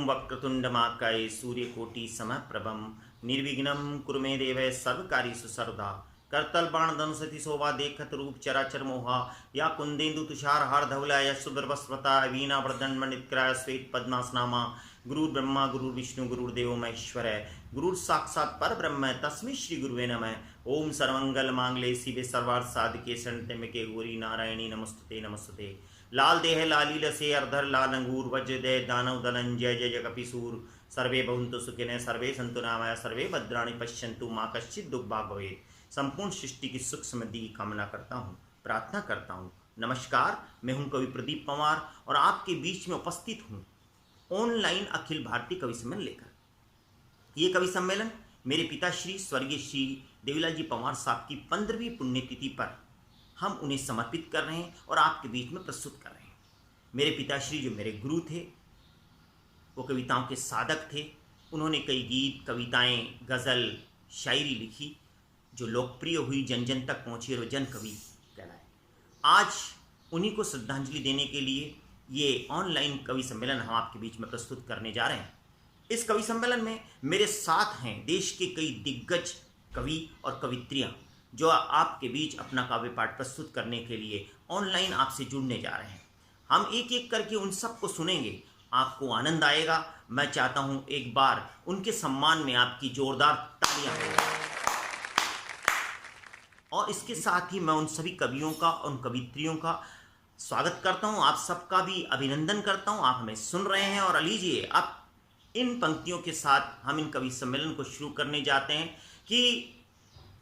वक्रतुंड महाकाय सूर्यकोटि समप्रभं निर्विघ्नं कुरु मे देव सर्वकार्येषु सर्वदा करतल बाण धनुषति शोभा देखत रूप चराचर मोहा या कुंदेन्दु तुषार हार धवला या सुदर्भस्वता वीणा वरदंड मंडितकराय श्वेत पद्मासनामा गुरुर् ब्रह्मा गुरुर् विष्णु गुरुर्देवो महेश्वर गुरुर् साक्षात् पर ब्रह्म तस्मै श्री गुरुवे नमः। ओम सर्वमंगल मांगल्ये शिवे सर्वार्थ साधके शरण्ये गौरी नारायणी नमस्तुते नमस्तुते। लाल देह लाली लसे अर्धर लाल अंगूर वज्र दे दानव दलन जय जय जय कपिसूर सर्वे भवन्तु सुखिनः सर्वे सन्तु निरामयाः सर्वे भद्राणि पश्यन्तु मा कश्चित् दुःखभाग् भवेत्। संपूर्ण सृष्टि की सुख समृद्धि की कामना करता हूँ, प्रार्थना करता हूँ। नमस्कार, मैं हूँ कवि प्रदीप पंवार और आपके बीच में उपस्थित हूँ ऑनलाइन अखिल भारतीय कवि सम्मेलन लेकर। ये कवि सम्मेलन मेरे पिताश्री स्वर्गीय श्री देवीलाल जी पंवार साहब की 15वीं पुण्यतिथि पर हम उन्हें समर्पित कर रहे हैं और आपके बीच में प्रस्तुत कर रहे हैं। मेरे पिताश्री जो मेरे गुरु थे, वो कविताओं के साधक थे। उन्होंने कई गीत, कविताएं, गज़ल, शायरी लिखी जो लोकप्रिय हुई, जन जन तक पहुँची और जन कवि कहलाए। आज उन्हीं को श्रद्धांजलि देने के लिए ये ऑनलाइन कवि सम्मेलन हम आपके बीच में प्रस्तुत करने जा रहे हैं। इस कवि सम्मेलन में मेरे साथ हैं देश के कई दिग्गज कवि और कवित्रियाँ जो आपके बीच अपना काव्य पाठ प्रस्तुत करने के लिए ऑनलाइन आपसे जुड़ने जा रहे हैं। हम एक एक करके उन सबको सुनेंगे, आपको आनंद आएगा। मैं चाहता हूँ एक बार उनके सम्मान में आपकी जोरदार तालियां हो। और इसके साथ ही मैं उन सभी कवियों का, उन कवित्रियों का स्वागत करता हूँ, आप सबका भी अभिनंदन करता हूँ। आप हमें सुन रहे हैं और लीजिए अब इन पंक्तियों के साथ हम इन कवि सम्मेलन को शुरू करने जाते हैं कि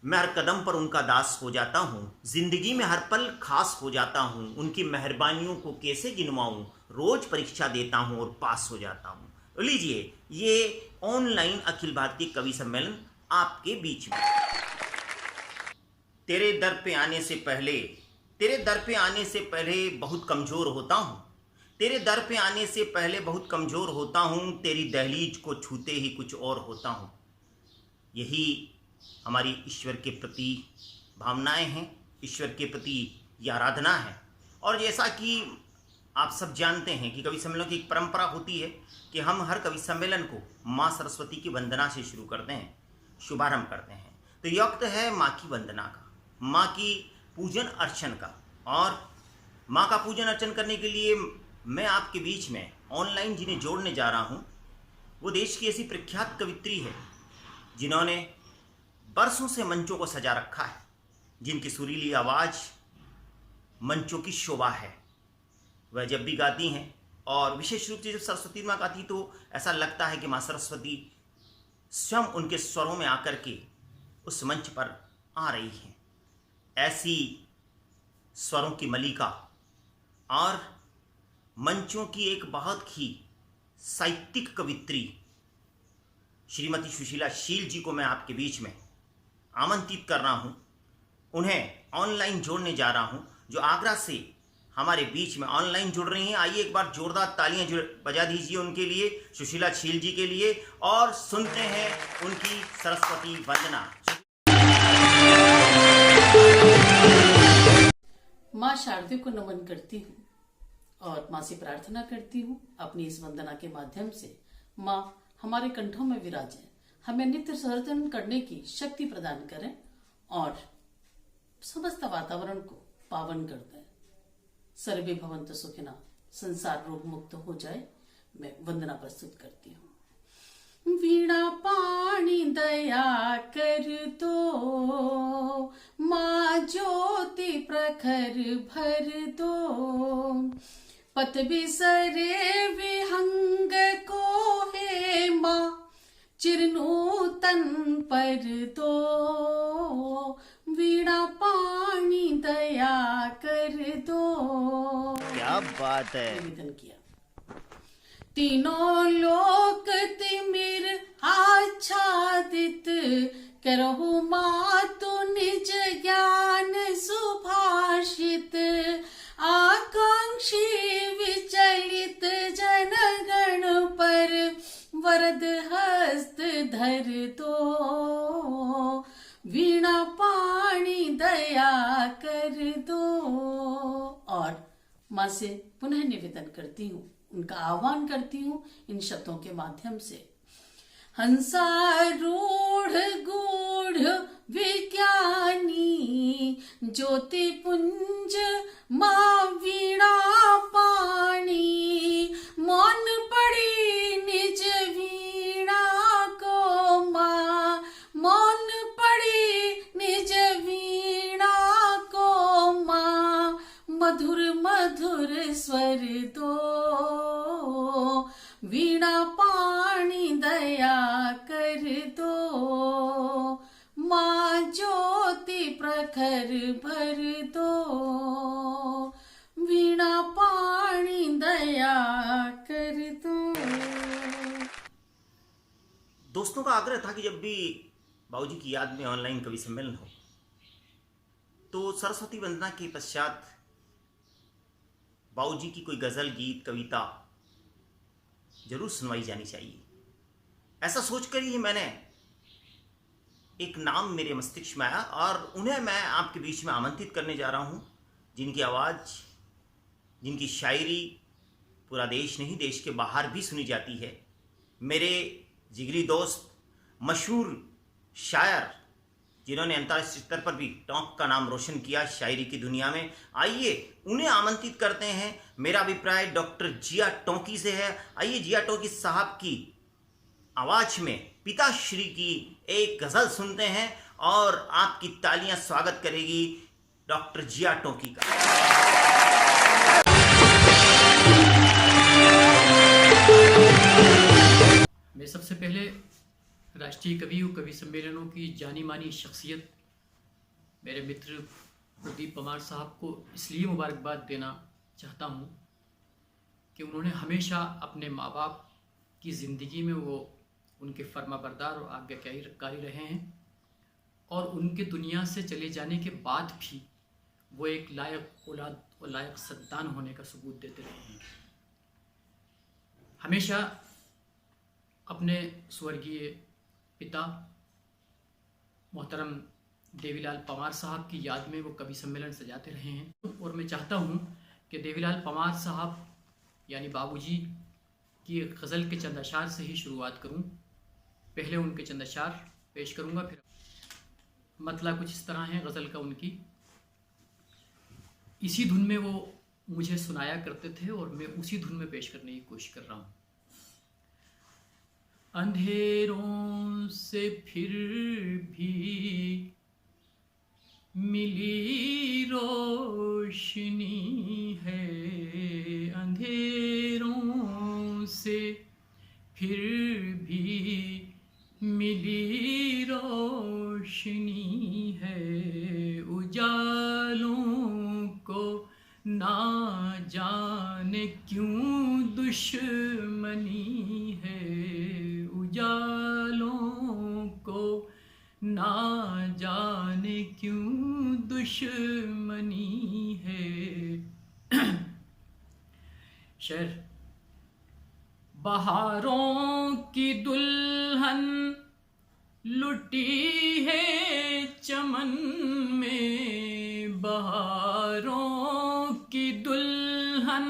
मैं हर कदम पर उनका दास हो जाता हूँ, जिंदगी में हर पल खास हो जाता हूँ, उनकी मेहरबानियों को कैसे गिनवाऊँ, रोज परीक्षा देता हूँ और पास हो जाता हूँ। लीजिए ये ऑनलाइन अखिल भारतीय कवि सम्मेलन आपके बीच में। तेरे दर पे आने से पहले बहुत कमज़ोर होता हूँ, तेरे दर पे आने से पहले बहुत कमज़ोर होता हूँ, तेरी दहलीज को छूते ही कुछ और होता हूँ। यही हमारी ईश्वर के प्रति भावनाएं हैं, ईश्वर के प्रति ये आराधना है। और जैसा कि आप सब जानते हैं कि कवि सम्मेलन की एक परंपरा होती है कि हम हर कवि सम्मेलन को माँ सरस्वती की वंदना से शुरू करते हैं, शुभारंभ करते हैं। तो ये वक्त है माँ की वंदना का, माँ की पूजन अर्चन का। और माँ का पूजन अर्चन करने के लिए मैं आपके बीच में ऑनलाइन जिन्हें जोड़ने जा रहा हूँ, वो देश की ऐसी प्रख्यात कवित्री है जिन्होंने बरसों से मंचों को सजा रखा है, जिनकी सुरीली आवाज़ मंचों की शोभा है। वह जब भी गाती हैं और विशेष रूप से जब सरस्वती माँ गाती तो ऐसा लगता है कि माँ सरस्वती स्वयं उनके स्वरों में आकर के उस मंच पर आ रही हैं। ऐसी स्वरों की मलिका और मंचों की एक बहुत ही साहित्यिक कवित्री श्रीमती सुशीला शील जी को मैं आपके बीच में आमंत्रित कर रहा हूँ। उन्हें ऑनलाइन जोड़ने जा रहा हूँ, जो आगरा से हमारे बीच में ऑनलाइन जुड़ रही हैं। आइए एक बार जोरदार तालियां बजा दीजिए उनके लिए, सुशीला शील जी के लिए, और सुनते हैं उनकी सरस्वती वंदना। माँ शारदे को नमन करती हूँ और माँ से प्रार्थना करती हूँ अपनी इस वंदना के माध्यम से माँ हमारे कंठों में विराजें, हमें नित्य सर्जन करने की शक्ति प्रदान करें और समस्त वातावरण को पावन कर दें। सर्वे भवन्तु सुखिनः, संसार रोग मुक्त हो जाए। मैं वंदना प्रस्तुत करती हूँ। वीणा पाणी दया कर दो, माँ ज्योति प्रखर भर दो, पथ बिसरे विहंग को हे माँ चिरनूतन पर दो, वीणा पाणी दया कर दो। क्या बात है। निवेदन किया। तीनों लोक तिमिर आच्छादित करहु मातु निज ज्ञान सुभाषित, आकांक्षी विचलित जनगण पर वरद हस्त धर दो, वीणा पाणी दया कर दो। और माँ से पुनः निवेदन करती हूँ उनका आह्वान करती हूँ इन शब्दों के माध्यम से। हंसारूढ़ गूढ़ विज्ञानी ज्योति पुंज माँ वीणा पाणी, मौन पड़ी निज वीणा को माँ, मौन पड़ी निज वीणा को माँ, मधुर मधुर स्वर दो वीणा पाणी दया कर दो, माँ ज्योति प्रखर भर दो, वीणा पाणी दया कर दो। दोस्तों का आग्रह था कि जब भी बाबूजी की याद में ऑनलाइन कवि सम्मेलन हो तो सरस्वती वंदना के पश्चात बाबूजी की कोई गजल, गीत, कविता जरूर सुनवाई जानी चाहिए। ऐसा सोचकर ही मैंने एक नाम मेरे मस्तिष्क में आया और उन्हें मैं आपके बीच में आमंत्रित करने जा रहा हूं, जिनकी आवाज़, जिनकी शायरी पूरा देश नहीं देश के बाहर भी सुनी जाती है। मेरे जिगरी दोस्त, मशहूर शायर, जिन्होंने अंतर्राष्ट्रीय स्तर पर भी टोंक का नाम रोशन किया शायरी की दुनिया में, आइए उन्हें आमंत्रित करते हैं। मेरा अभिप्राय डॉक्टर जिया टोंकी से है। आइए जिया टोंकी साहब की आवाज में पिताश्री की एक गजल सुनते हैं और आपकी तालियां स्वागत करेगी डॉक्टर जिया टोंकी का। मैं सबसे पहले राष्ट्रीय कवि और कवि सम्मेलनों की जानी मानी शख्सियत मेरे मित्र प्रदीप पमार साहब को इसलिए मुबारकबाद देना चाहता हूँ कि उन्होंने हमेशा अपने माँ बाप की ज़िंदगी में वो उनके फर्माबरदार और आज्ञाकारी रहे हैं और उनके दुनिया से चले जाने के बाद भी वो एक लायक औलाद और लायक संतान होने का सबूत देते रहे हैं। हमेशा अपने स्वर्गीय पिता मोहतरम देवीलाल पमार साहब की याद में वो कवि सम्मेलन सजाते रहे हैं और मैं चाहता हूँ कि देवीलाल पमार साहब यानी बाबूजी की एक गज़ल के चंद अशार से ही शुरुआत करूँ। पहले उनके चंद अशार पेश करूँगा, फिर मतला कुछ इस तरह है गज़ल का उनकी। इसी धुन में वो मुझे सुनाया करते थे और मैं उसी धुन में पेश करने की कोशिश कर रहा हूँ। अंधेरों से फिर भी मिली रोशनी है, अंधेरों से फिर भी मिली रोशनी है, उजालों को ना जाने क्यों दुश्मनी है, उजालों को ना जाने क्यों दुश्मनी है। शेर। बहारों की दुल्हन लुटी है चमन में, बहारों की दुल्हन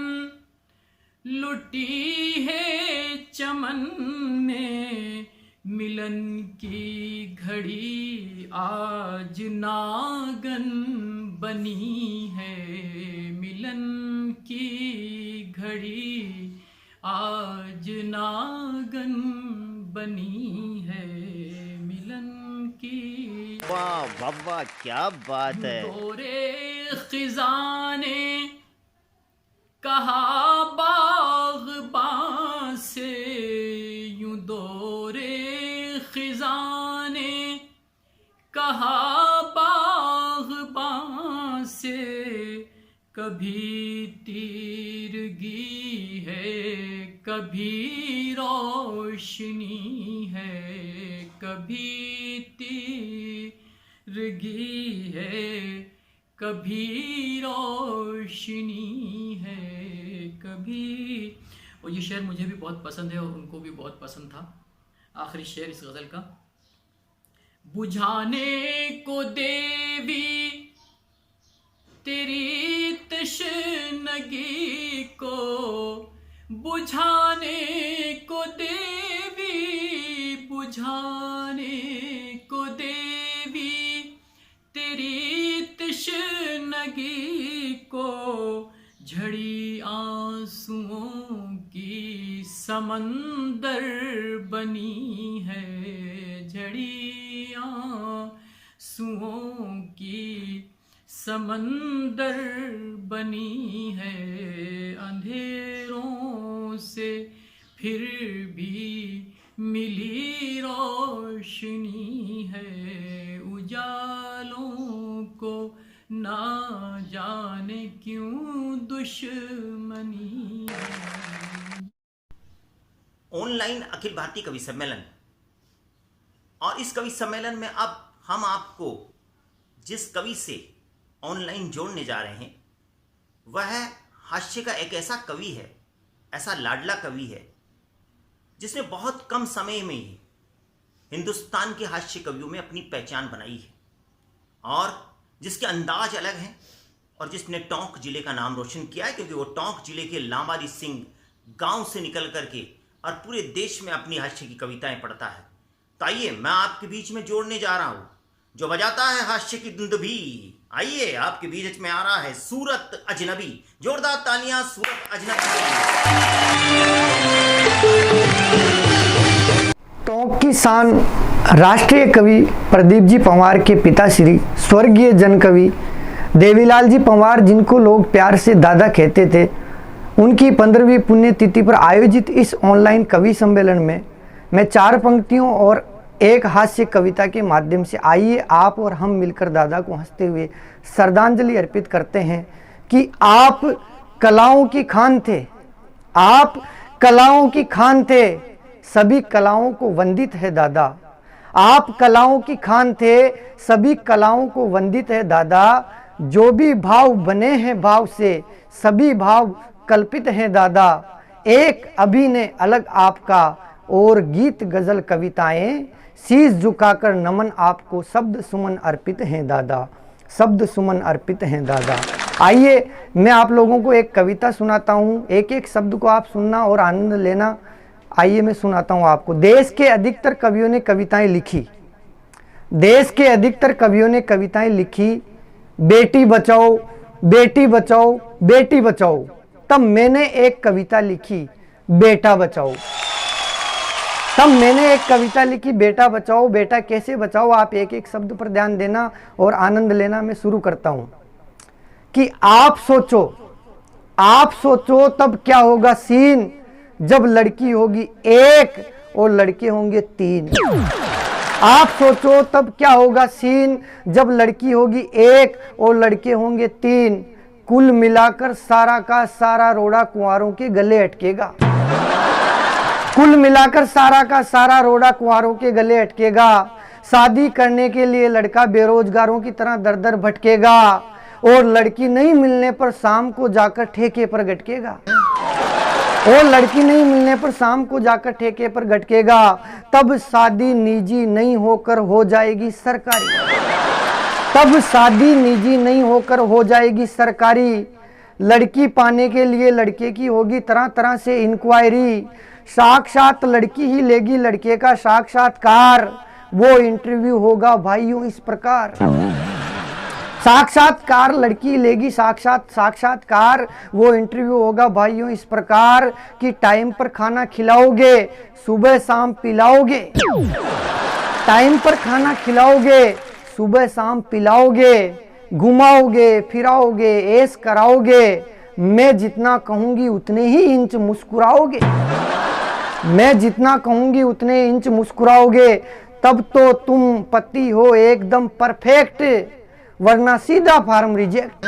लुटी है चमन में, मिलन की घड़ी आज नागन बनी है, मिलन की घड़ी आज नागन बनी है, मिलन की। वाह वाह वाह, क्या बात है। दौरे खिजाने कहा बाग़बां से, यूं दौरे खिजाने कहा बाग़बां से, कभी तीरगी है कभी रोशनी है, कभी तीरगी है कभी रोशनी है, कभी। और ये शेर मुझे भी बहुत पसंद है और उनको भी बहुत पसंद था। आखिरी शेर इस गज़ल का। बुझाने को देवी तेरी तशनगी को, बुझाने को देवी, बुझाने को देवी, तेरी तशनगी को झड़ी आंसुओं की समंदर बनी है, झड़ी आंसुओं की समंदर बनी है, अंधेरों से फिर भी मिली रोशनी है, उजालों को ना जाने क्यों दुश्मनी है। ऑनलाइन अखिल भारतीय कवि सम्मेलन, और इस कवि सम्मेलन में अब हम आपको जिस कवि से ऑनलाइन जोड़ने जा रहे हैं वह हास्य का एक ऐसा कवि है, ऐसा लाडला कवि है जिसने बहुत कम समय में ही हिंदुस्तान के हास्य कवियों में अपनी पहचान बनाई है, और जिसके अंदाज अलग हैं, और जिसने टोंक जिले का नाम रोशन किया है, क्योंकि वो टोंक जिले के लांबारी सिंह गांव से निकल करके और पूरे देश में अपनी हास्य की कविताएं पढ़ता है। तो आइए मैं आपके बीच में जोड़ने जा रहा हूँ जो बजाता है हास्य की दुंदुभी। आइए आपके बीच में आ रहा है सूरत अजनबी। जोरदार तालियां सूरत अजनबी। टोंक की शान राष्ट्रीय कवि प्रदीप जी पंवार के पिता श्री स्वर्गीय जन कवि देवीलाल जी पंवार, जिनको लोग प्यार से दादा कहते थे, उनकी 15वीं पुण्यतिथि पर आयोजित इस ऑनलाइन कवि सम्मेलन में मैं 4 पंक्तियों और एक हास्य कविता के माध्यम से आइए आप और हम मिलकर दादा को हंसते हुए श्रद्धांजलि अर्पित करते हैं कि आप कलाओं की खान थे, आप कलाओं की खान थे, सभी कलाओं को वंदित है दादा। आप कलाओं की खान थे, सभी कलाओं को वंदित है दादा। जो भी भाव बने हैं भाव से, सभी भाव कल्पित हैं दादा। एक अभिनय अलग आपका और गीत गजल कविताएं, शीश झुकाकर नमन आपको, शब्द सुमन अर्पित हैं दादा, शब्द सुमन अर्पित हैं दादा। आइए मैं आप लोगों को एक कविता सुनाता हूँ, एक एक शब्द को आप सुनना और आनंद लेना। आइए मैं सुनाता हूँ आपको। देश के अधिकतर कवियों ने कविताएं लिखी, देश के अधिकतर कवियों ने कविताएं लिखी, बेटी बचाओ बेटी बचाओ बेटी बचाओ। तब मैंने एक कविता लिखी, बेटा बचाओ। तब मैंने एक कविता लिखी, बेटा बचाओ। बेटा कैसे बचाओ, आप एक एक शब्द पर ध्यान देना और आनंद लेना। मैं शुरू करता हूं कि आप सोचो तब क्या होगा सीन, जब लड़की होगी 1 और लड़के होंगे 3। आप सोचो तब क्या होगा सीन, जब लड़की होगी 1 और लड़के होंगे 3। कुल मिलाकर सारा का सारा रोड़ा कुंवारों के गले अटकेगा। कुल मिलाकर सारा का सारा रोड़ा कुंवारों के गले अटकेगा। शादी करने के लिए लड़का बेरोजगारों की तरह दर दर भटकेगा, और लड़की नहीं मिलने पर शाम को जाकर ठेके पर गटकेगा। और लड़की नहीं मिलने पर शाम को जाकर ठेके पर गटकेगा। तब शादी निजी नहीं होकर हो जाएगी सरकारी, तब शादी निजी नहीं होकर हो जाएगी सरकारी। लड़की पाने के लिए लड़के की होगी तरह तरह से इंक्वायरी। साक्षात लड़की ही लेगी लड़के का साक्षात्कार, वो इंटरव्यू होगा भाइयों इस प्रकार। साक्षात्कार लड़की लेगी साक्षात्कार, वो इंटरव्यू होगा भाइयों इस प्रकार कि टाइम पर खाना खिलाओगे, सुबह शाम पिलाओगे। टाइम पर खाना खिलाओगे, सुबह शाम पिलाओगे, घुमाओगे फिराओगे, ऐश कराओगे। मैं जितना कहूंगी उतने ही इंच मुस्कुराओगे, मैं जितना कहूंगी उतने इंच मुस्कुराओगे। तब तो तुम पति हो एकदम परफेक्ट, वरना सीधा फार्म रिजेक्ट।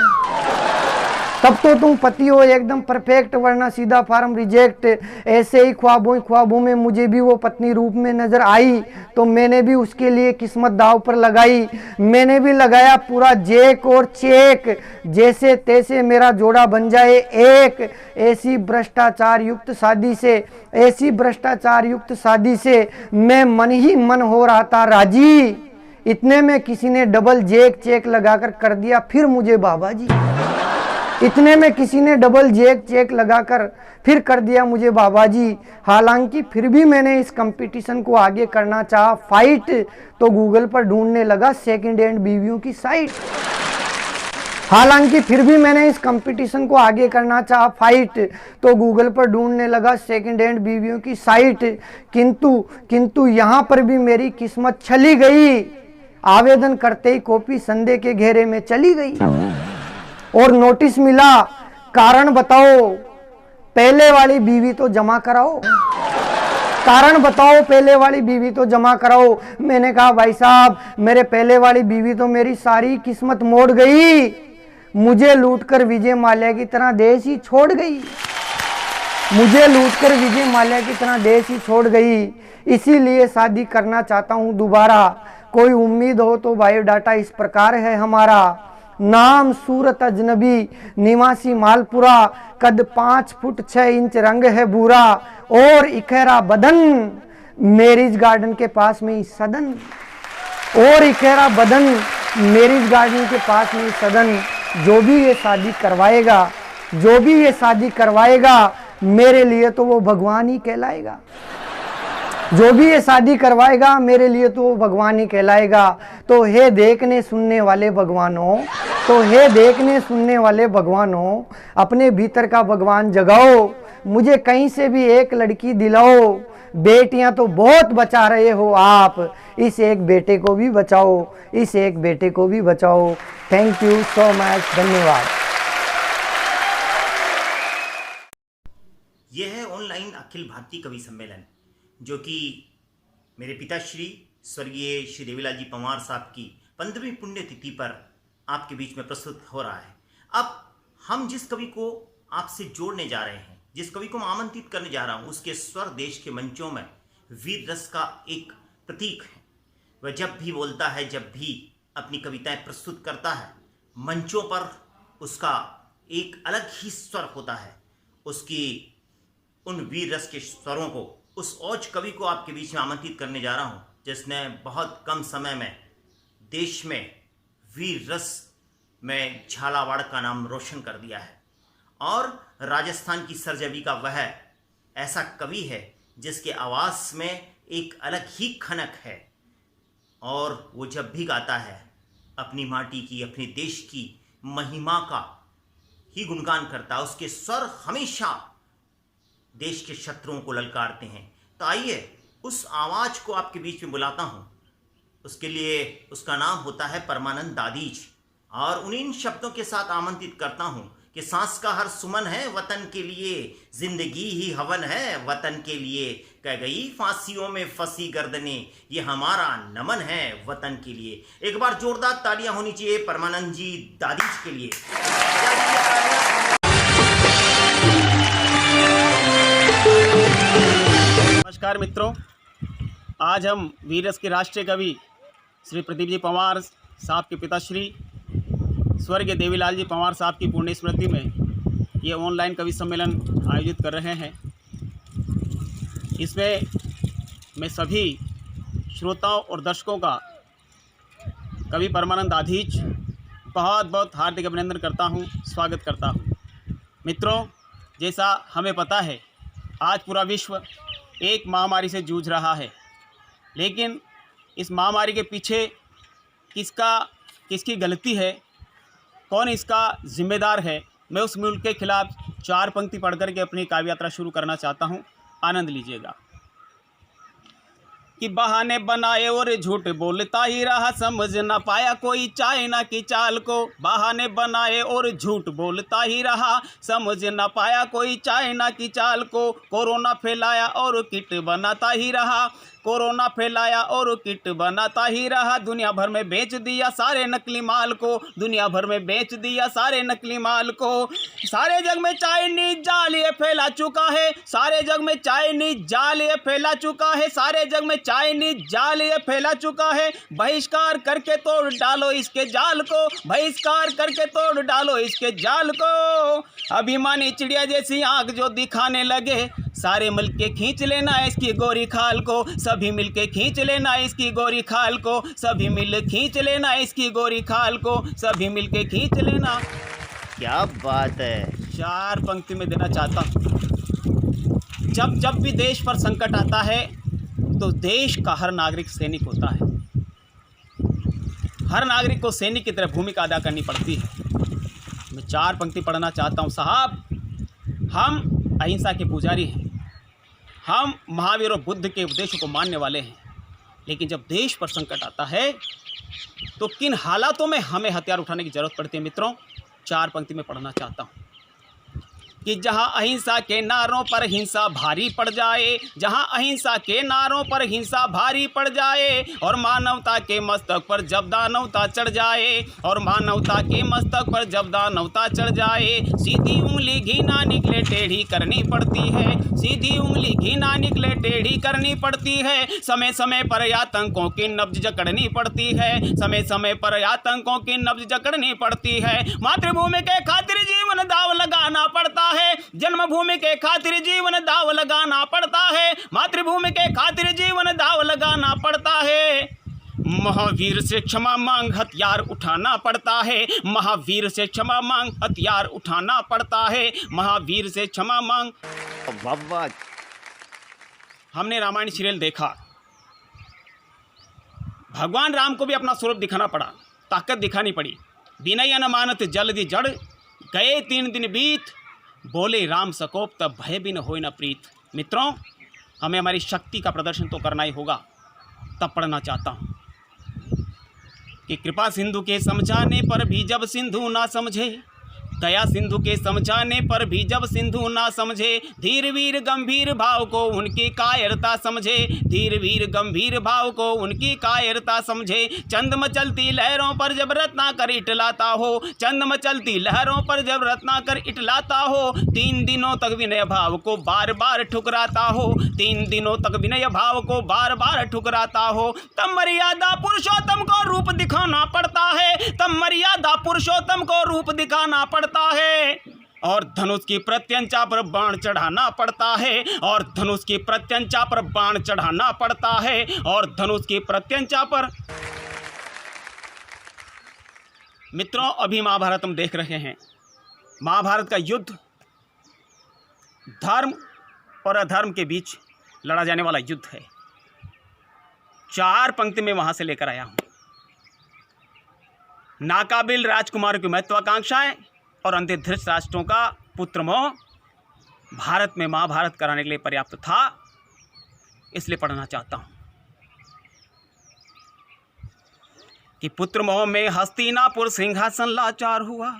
तब तो तुम पति हो एकदम परफेक्ट, वरना सीधा फार्म रिजेक्ट। ऐसे ही ख्वाबों में मुझे भी वो पत्नी रूप में नजर आई, तो मैंने भी उसके लिए किस्मत दाव पर लगाई। मैंने भी लगाया पूरा जेक और चेक, जैसे तैसे मेरा जोड़ा बन जाए एक। ऐसी भ्रष्टाचार युक्त शादी से, ऐसी भ्रष्टाचार युक्त शादी से मैं मन ही मन हो रहा था राजी। इतने में किसी ने डबल जेक चेक लगाकर कर दिया फिर मुझे बाबा जी। इतने में किसी ने डबल चेक लगाकर फिर कर दिया मुझे बाबा जी। हालांकि फिर भी मैंने इस कंपटीशन को आगे करना चाहा फाइट, तो गूगल पर ढूंढने लगा सेकंड हैंड बीवियों की साइट। हालांकि फिर भी मैंने इस कंपटीशन को आगे करना चाहा फाइट, तो गूगल पर ढूंढने लगा सेकंड हैंड बीवियों की साइट। किंतु यहाँ पर भी मेरी किस्मत छली गई। आवेदन करते ही कॉपी संदेह के घेरे में चली गई और नोटिस मिला, कारण बताओ पहले वाली बीवी तो जमा कराओ, कारण बताओ पहले वाली बीवी तो जमा कराओ। मैंने कहा भाई साहब, मेरे पहले वाली बीवी तो मेरी सारी किस्मत मोड़ गई, मुझे लूटकर विजय माल्या की तरह देश ही छोड़ गई, मुझे लूटकर विजय माल्या की तरह देश ही छोड़ गई। इसीलिए शादी करना चाहता हूं दोबारा। कोई उम्मीद हो तो बायोडाटा इस प्रकार है हमारा। नाम सूरत अजनबी, निवासी मालपुरा, कद 5 फुट 6 इंच, रंग है भूरा और इखेरा बदन, मैरिज गार्डन के पास में ही सदन, और इखेरा बदन, मैरिज गार्डन के पास में ही सदन। जो भी ये शादी करवाएगा, जो भी ये शादी करवाएगा, मेरे लिए तो वो भगवान ही कहलाएगा। जो भी ये शादी करवाएगा मेरे लिए तो वो भगवान ही कहलाएगा। तो हे देखने सुनने वाले भगवानों, तो हे देखने सुनने वाले भगवानों, अपने भीतर का भगवान जगाओ, मुझे कहीं से भी एक लड़की दिलाओ। बेटियां तो बहुत बचा रहे हो आप, इस एक बेटे को भी बचाओ, इस एक बेटे को भी बचाओ। थैंक यू सो मच, धन्यवाद। यह है ऑनलाइन अखिल भारतीय कवि सम्मेलन, जो कि मेरे पिताश्री स्वर्गीय श्री देवीलाल जी पंवार साहब की 15वीं पुण्यतिथि पर आपके बीच में प्रस्तुत हो रहा है। अब हम जिस कवि को आपसे जोड़ने जा रहे हैं, जिस कवि को मैं आमंत्रित करने जा रहा हूं, उसके स्वर देश के मंचों में वीर रस का एक प्रतीक है। वह जब भी बोलता है, जब भी अपनी कविताएं प्रस्तुत करता है, मंचों पर उसका एक अलग ही स्वर होता है। उसकी उन वीर रस के स्वरों को, उस औज कवि को आपके बीच में आमंत्रित करने जा रहा हूं, जिसने बहुत कम समय में देश में वीर रस में झालावाड़ का नाम रोशन कर दिया है। और राजस्थान की सरजमी का वह ऐसा कवि है जिसके आवाज़ में एक अलग ही खनक है, और वो जब भी गाता है अपनी माटी की, अपने देश की महिमा का ही गुणगान करता है। उसके स्वर हमेशा देश के शत्रुओं को ललकारते हैं। तो आइए उस आवाज़ को आपके बीच में बुलाता हूँ। उसके लिए उसका नाम होता है परमानंद दादीज, और उन्हीं शब्दों के साथ आमंत्रित करता हूँ कि सांस का हर सुमन है वतन के लिए, जिंदगी ही हवन है वतन के लिए, कह गई फांसियों में फंसी गर्दने, ये हमारा नमन है वतन के लिए। एक बार जोरदार तालियां होनी चाहिए परमानंद जी दादीज के लिए। नमस्कार मित्रों, आज हम वीररस के राष्ट्रीय कवि श्री प्रदीप जी पंवार साहब के पिताश्री स्वर्गीय देवीलाल जी पंवार साहब की पुण्य स्मृति में ये ऑनलाइन कवि सम्मेलन आयोजित कर रहे हैं। इसमें मैं सभी श्रोताओं और दर्शकों का कवि परमानंद दादीज बहुत बहुत हार्दिक अभिनंदन करता हूँ, स्वागत करता हूँ। मित्रों, जैसा हमें पता है आज पूरा विश्व एक महामारी से जूझ रहा है, लेकिन इस महामारी के पीछे किसकी गलती है, कौन इसका जिम्मेदार है, मैं उस मुल्क के खिलाफ 4 पंक्ति पढ़ कर के अपनी काव्य यात्रा शुरू करना चाहता हूँ। आनंद लीजिएगा। कि बहाने बनाए और झूठ बोलता ही रहा, समझ न पाया कोई चाइना की चाल को। बहाने बनाए और झूठ बोलता ही रहा, समझ न पाया कोई चाइना की चाल को। कोरोना फैलाया और किट बनाता ही रहा, कोरोना फैलाया और किट बनाता ही रहा। दुनिया भर में बेच दिया सारे नकली माल को, दुनिया भर में बेच दिया सारे नकली माल को। सारे जग में चाइनीज जाल ये फैला चुका है, सारे जग में चाइनीज जाल ये फैला चुका है, सारे जग में चाइनीज जाल ये फैला चुका है। बहिष्कार करके तोड़ डालो इसके जाल को, बहिष्कार करके तोड़ डालो इसके जाल को। अभिमानी चिड़िया जैसी आंख जो दिखाने लगे, सारे मिल के खींच लेना इसकी गोरी खाल को, सभी मिल के खींच लेना इसकी गोरी खाल को, सभी मिल खींच लेना इसकी गोरी खाल को, सभी मिल के खींच लेना। क्या बात है। 4 पंक्ति में देना चाहता हूँ। जब जब भी देश पर संकट आता है तो देश का हर नागरिक सैनिक होता है। हर नागरिक को सैनिक की तरह भूमिका अदा करनी पड़ती है। मैं 4 पंक्ति पढ़ना चाहता हूँ। साहब, हम अहिंसा के पुजारी हैं, हम महावीर और बुद्ध के उपदेशों को मानने वाले हैं, लेकिन जब देश पर संकट आता है तो किन हालातों में हमें हथियार उठाने की जरूरत पड़ती है। मित्रों, 4 पंक्ति में पढ़ना चाहता हूँ कि जहाँ अहिंसा के नारों पर हिंसा भारी पड़ जाए, जहाँ अहिंसा के नारों पर हिंसा भारी पड़ जाए, और मानवता के मस्तक पर जब दानवता चढ़ जाए, और मानवता के मस्तक पर जब दानवता चढ़ जाए, सीधी उंगली घिना निकले टेढ़ी करनी पड़ती है, सीधी उंगली घिना निकले टेढ़ी करनी पड़ती है। समय समय पर आतंकों की नब्ज जकड़नी पड़ती है, समय समय पर आतंकों की नब्ज जकड़नी पड़ती है। मातृभूमि के खातिर जीवन दाव लगाना पड़ता है, जन्मभूमि के खातिर जीवन दाव लगाना पड़ता है, मातृभूमि के खातिर जीवन दाव लगाना पड़ता है। महावीर से क्षमा मांग हथियार उठाना पड़ता है, महावीर से क्षमा मांग हथियार उठाना पड़ता है, महावीर से क्षमा मांग। वाह। हमने रामायण सीरियल देखा, भगवान राम को भी अपना स्वरूप दिखाना पड़ा, ताकत दिखानी पड़ी। विनय न मानत जल्दी जड़, गए 3 दिन बीत, बोले राम सकोप तब भय भी न होय न प्रीत। मित्रों, हमें हमारी शक्ति का प्रदर्शन तो करना ही होगा। तब पढ़ना चाहता हूँ कि कृपा सिंधु के समझाने पर भी जब सिंधु ना समझे, दया सिंधु के समझाने पर भी जब सिंधु ना समझे, धीर वीर गंभीर भाव को उनकी कायरता समझे, धीर वीर गंभीर भाव को उनकी कायरता समझे। चंद मचलती लहरों पर जब रत्नाकर इटलाता हो, चंद मचलती लहरों पर जब रत्नाकर इटलाता हो, 3 दिनों तक विनय भाव को बार बार ठुकराता हो, 3 दिनों तक विनय भाव को बार बार ठुकराता हो। तब मर्यादा पुरुषोत्तम को रूप दिखाना पड़ता है, तब मर्यादा पुरुषोत्तम को रूप दिखाना पड़ता है, और धनुष की प्रत्यंचा पर बाण चढ़ाना पड़ता है, और धनुष की प्रत्यंचा पर बाण चढ़ाना पड़ता है, और धनुष की प्रत्यंचा पर। मित्रों, अभी महाभारत हम देख रहे हैं। महाभारत का युद्ध धर्म और अधर्म के बीच लड़ा जाने वाला युद्ध है। 4 पंक्ति में वहां से लेकर आया हूं। नाकाबिल राजकुमारों की महत्वाकांक्षाएं और अंधे धृतराष्ट्रों का पुत्र मोह भारत में महाभारत कराने के लिए पर्याप्त था, इसलिए पढ़ना चाहता हूं कि पुत्र मोह में हस्तिनापुर सिंहासन लाचार हुआ,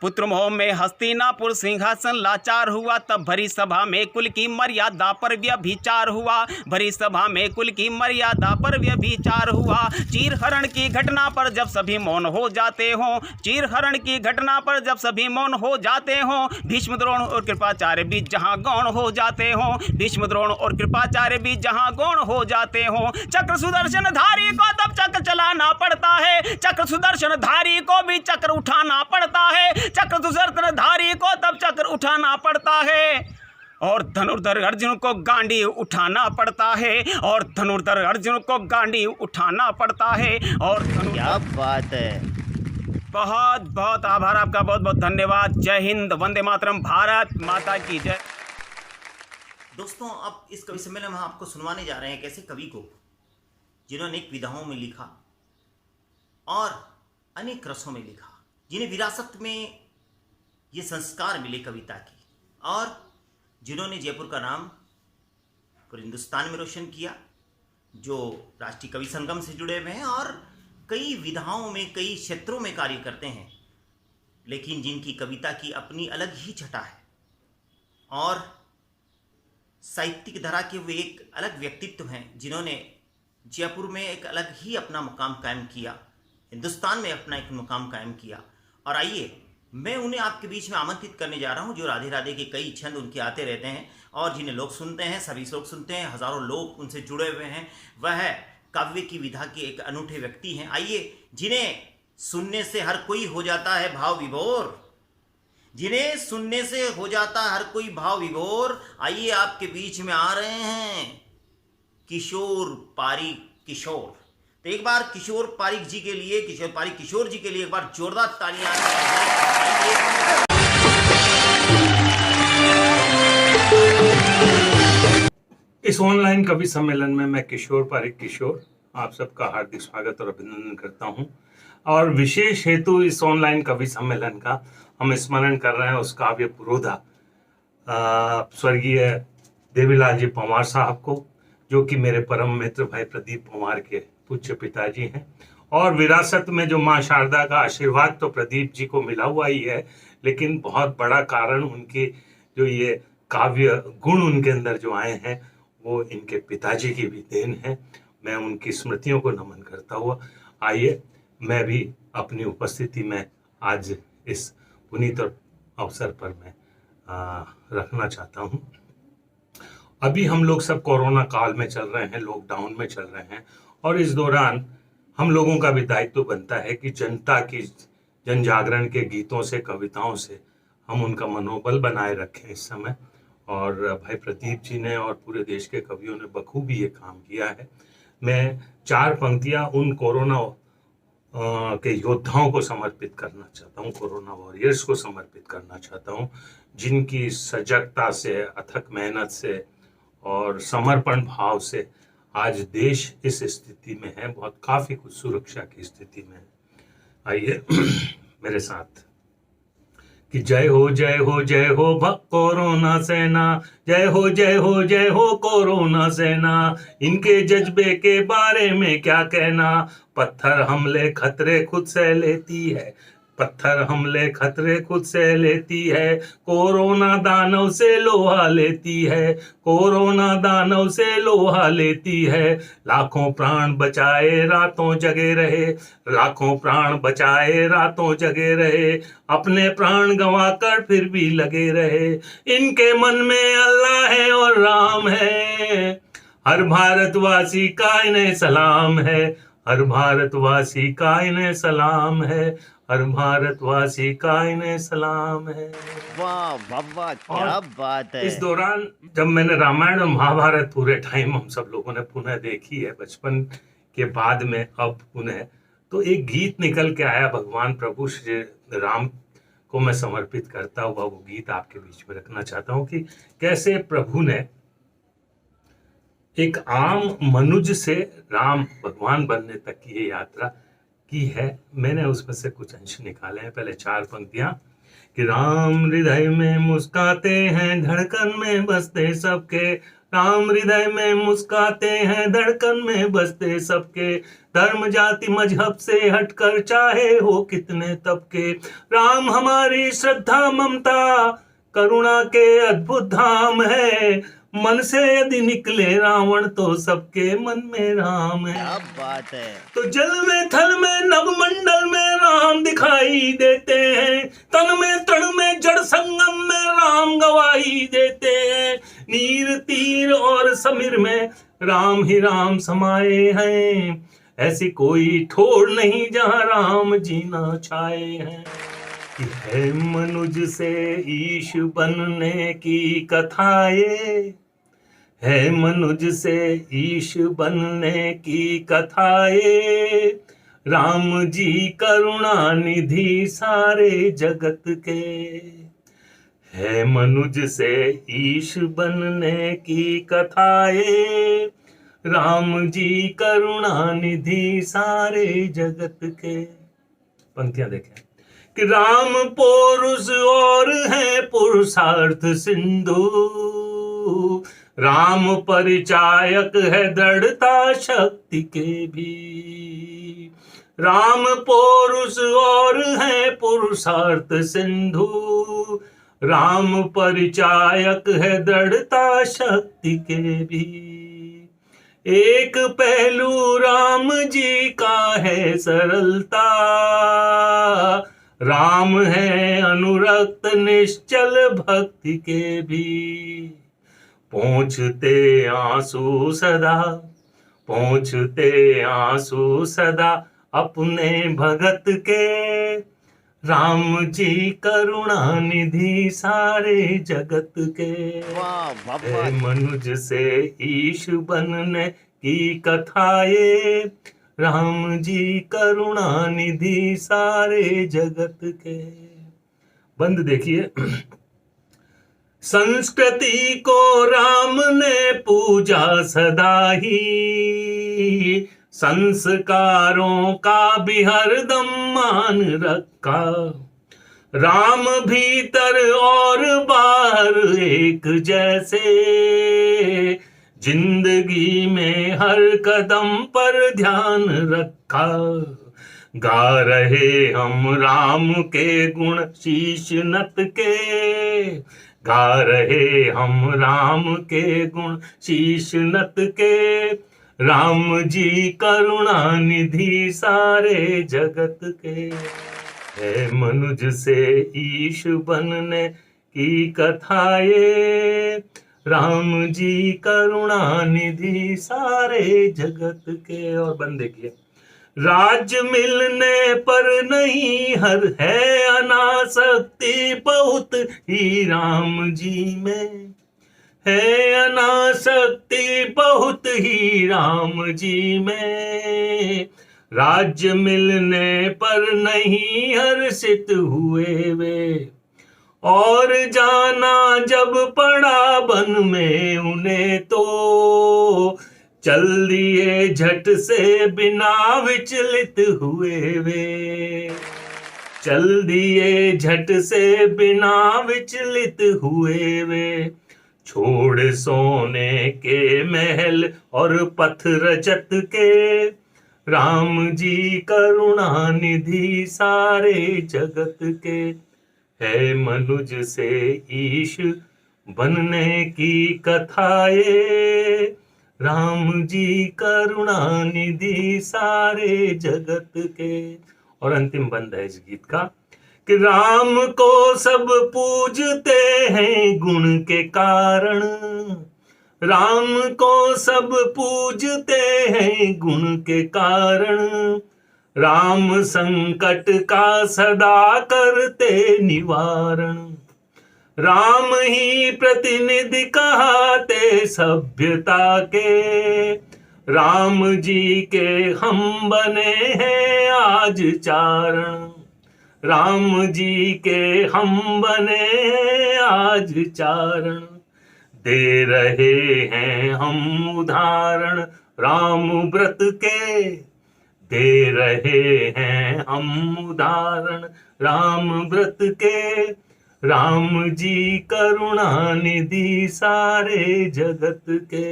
पुत्र मोह में हस्तिनापुर सिंहासन लाचार हुआ, तब भरी सभा में कुल की मर्यादा पर व्यभिचार हुआ, भरी सभा में कुल की मर्यादा पर व्यभिचार हुआ। चीरहरण की घटना पर जब सभी मौन हो जाते हों, चीरहरण की घटना पर जब सभी मौन हो जाते हों, भीष्म द्रोण और कृपाचार्य भी जहां गौण हो जाते हों, भीष्म द्रोण और कृपाचार्य भी जहां गौण हो जाते हों। चक्र सुदर्शन धारी को तब चक्र चलाना पड़ता है, चक्र सुदर्शन धारी को भी चक्र उठाना पड़ता है, चक्र सुदर्शन धारी को तब चक्र उठाना पड़ता है, और धनुर्धर अर्जुन को गांडी उठाना पड़ता है, और धनुर्धर अर्जुन को गांडी उठाना पड़ता है, और क्या बात है। बहुत बहुत आभार आपका, बहुत बहुत धन्यवाद। जय हिंद, वंदे मातरम, भारत माता की जय। दोस्तों, अब इस कवि सम्मेलन में हम आपको सुनवाने जा रहे हैं एक ऐसे कवि को जिन्होंने अनेक विधाओं में लिखा और अनेक रसों में लिखा, जिन्हें विरासत में ये संस्कार मिले कविता की, और जिन्होंने जयपुर का नाम पूरे हिंदुस्तान में रोशन किया, जो राष्ट्रीय कवि संगम से जुड़े हुए हैं और कई विधाओं में, कई क्षेत्रों में कार्य करते हैं, लेकिन जिनकी कविता की अपनी अलग ही छटा है और साहित्यिक धारा के वे एक अलग व्यक्तित्व हैं, जिन्होंने जयपुर में एक अलग ही अपना मुकाम कायम किया, हिंदुस्तान में अपना एक मुकाम कायम किया। और आइए, मैं उन्हें आपके बीच में आमंत्रित करने जा रहा हूं, जो राधे राधे के कई छंद उनके आते रहते हैं और जिन्हें लोग सुनते हैं, सभी लोग सुनते हैं, हजारों लोग उनसे जुड़े हुए हैं। वह काव्य की विधा के एक अनूठे व्यक्ति हैं। आइए, जिन्हें सुनने से हर कोई हो जाता है भाव विभोर, जिन्हें सुनने से हो जाता है हर कोई भाव विभोर। आइए, आपके बीच में आ रहे हैं किशोर पारी किशोर। तो एक बार किशोर पारिक जी के लिए, किशोर जी के लिए एक बार जोरदार तालियां चाहिए। इस ऑनलाइन कवि सम्मेलन में मैं किशोर पारिक आप सबका हार्दिक स्वागत और अभिनंदन करता हूं। और विशेष हेतु इस ऑनलाइन कवि सम्मेलन का हम स्मरण कर रहे हैं उस काव्य पुरोधा स्वर्गीय देवीलाल जी पंवार साहब को, जो कि मेरे परम मित्र भाई प्रदीप पंवार के पूज्य पिताजी हैं। और विरासत में जो माँ शारदा का आशीर्वाद तो प्रदीप जी को मिला हुआ ही है, लेकिन बहुत बड़ा कारण उनके जो ये काव्य गुण उनके अंदर जो आए हैं वो इनके पिताजी की भी देन है। मैं उनकी स्मृतियों को नमन करता हुआ आइए मैं भी अपनी उपस्थिति में आज इस पुनीत अवसर पर मैं रखना चाहता हूँ। अभी हम लोग सब कोरोना काल में चल रहे हैं, लॉकडाउन में चल रहे हैं, और इस दौरान हम लोगों का भी दायित्व बनता है कि जनता की जन जागरण के गीतों से, कविताओं से हम उनका मनोबल बनाए रखें इस समय। और भाई प्रदीप जी ने और पूरे देश के कवियों ने बखूबी ये काम किया है। मैं 4 पंक्तियां उन कोरोना के योद्धाओं को समर्पित करना चाहता हूं, कोरोना वॉरियर्स को समर्पित करना चाहता हूं, जिनकी सजगता से, अथक मेहनत से और समर्पण भाव से आज देश इस स्थिति में है, बहुत काफी कुछ सुरक्षा की स्थिति में है। आइए मेरे साथ कि जय हो जय हो जय हो कोरोना सेना, जय हो जय हो जय हो कोरोना सेना, इनके जज्बे के बारे में क्या कहना, पत्थर हमले खतरे खुद से लेती है, पत्थर हमले खतरे खुद से लेती है, कोरोना दानव से लोहा लेती है, कोरोना दानव से लोहा लेती है, लाखों प्राण बचाए रातों जगे रहे, लाखों प्राण बचाए रातों जगे रहे, अपने प्राण गंवाकर फिर भी लगे रहे, इनके मन में अल्लाह है और राम है, हर भारतवासी का इन्हें सलाम है, हर भारतवासी का इन्हें सलाम है, हर भारतवासी का इन्हें सलाम है। वाह वाह वाह, क्या बात है। इस दौरान जब मैंने रामायण और महाभारत पूरे टाइम हम सब लोगों ने पुनः देखी है, बचपन के बाद में अब पुनः, तो एक गीत निकल के आया भगवान प्रभु श्री राम को मैं समर्पित करता हुआ वो गीत आपके बीच में रखना चाहता हूँ कि कैसे प्रभु ने एक आम मनुज से राम भगवान बनने तक की ये यात्रा की है। मैंने उसमें से कुछ अंश निकाले हैं। पहले 4 पंक्तियां कि राम हृदय में मुस्काते हैं, धड़कन में बसते सबके, राम हृदय में मुस्काते हैं, धड़कन में बसते सबके, धर्म जाति मजहब से हटकर चाहे हो कितने तबके, राम हमारी श्रद्धा ममता करुणा के अद्भुत धाम है, मन से यदि निकले रावण तो सबके मन में राम है। क्या बात है। तो जल में थल में नवमंडल में राम दिखाई देते हैं, तन में तन में जड़ संगम में राम गवाही देते हैं, नीर तीर और समीर में राम ही राम समाये हैं, ऐसी कोई ठोर नहीं जहां राम जीना छाए हैं। है मनुज से ईश बनने की कथाएं, है मनुज से ईश बनने की कथाएं, राम जी करुणा निधि सारे जगत के, है मनुज से ईश बनने की कथाएं, राम जी करुणा निधि सारे जगत के। पंक्तियां देखें कि राम पौरुष और है पुरुषार्थ सिंधु, राम परिचायक है दृढ़ता शक्ति के भी, राम पौरुष और है पुरुषार्थ सिंधु, राम परिचायक है दृढ़ता शक्ति के भी, एक पहलू राम जी का है सरलता, राम है अनुरक्त निश्चल भक्ति के भी, पहुँचते आंसू सदा, पहुँचते आंसू सदा अपने भगत के, राम जी करुणा निधि सारे जगत के। है मनुज से ईश बनने की कथाएं, राम जी करुणा निधि सारे जगत के। बंद देखिए। संस्कृति को राम ने पूजा सदा ही, संस्कारों का भी हरदम मान रखा। राम भीतर और बाहर एक जैसे, जिंदगी में हर कदम पर ध्यान रखा। गा रहे हम राम के गुण शीश नत के, गा रहे हम राम के गुण शीश नत के। राम जी करुणा निधि सारे जगत के। है मनुज से ईश बनने की कथाए, राम जी करुणा निधि सारे जगत के। और बंद देखिए। राज्य मिलने पर नहीं हर है अनासक्ति बहुत ही राम जी में, है अनासक्ति बहुत ही राम जी में। राज्य मिलने पर नहीं हर्षित हुए वे, और जाना जब पड़ा बन में उन्हें तो चल दिए झट से बिना विचलित हुए वे, चल दिए झट से बिना विचलित हुए वे। छोड़ सोने के महल और पत्थर रजत के, राम जी करुणा निधि सारे जगत के। है मनुज से ईश बनने की कथाए, राम जी करुणा निधि सारे जगत के। और अंतिम बंद है इस गीत का कि राम को सब पूजते हैं गुण के कारण, राम को सब पूजते हैं गुण के कारण। राम संकट का सदा करते निवारण, राम ही प्रतिनिधि कहाते सभ्यता के। राम जी के हम बने हैं आज चारण, राम जी के हम बने हैं आज चारण। दे रहे हैं हम उदाहरण राम व्रत के, दे रहे हैं हम उदाहरण राम व्रत के। राम जी करुणा निधि सारे जगत के,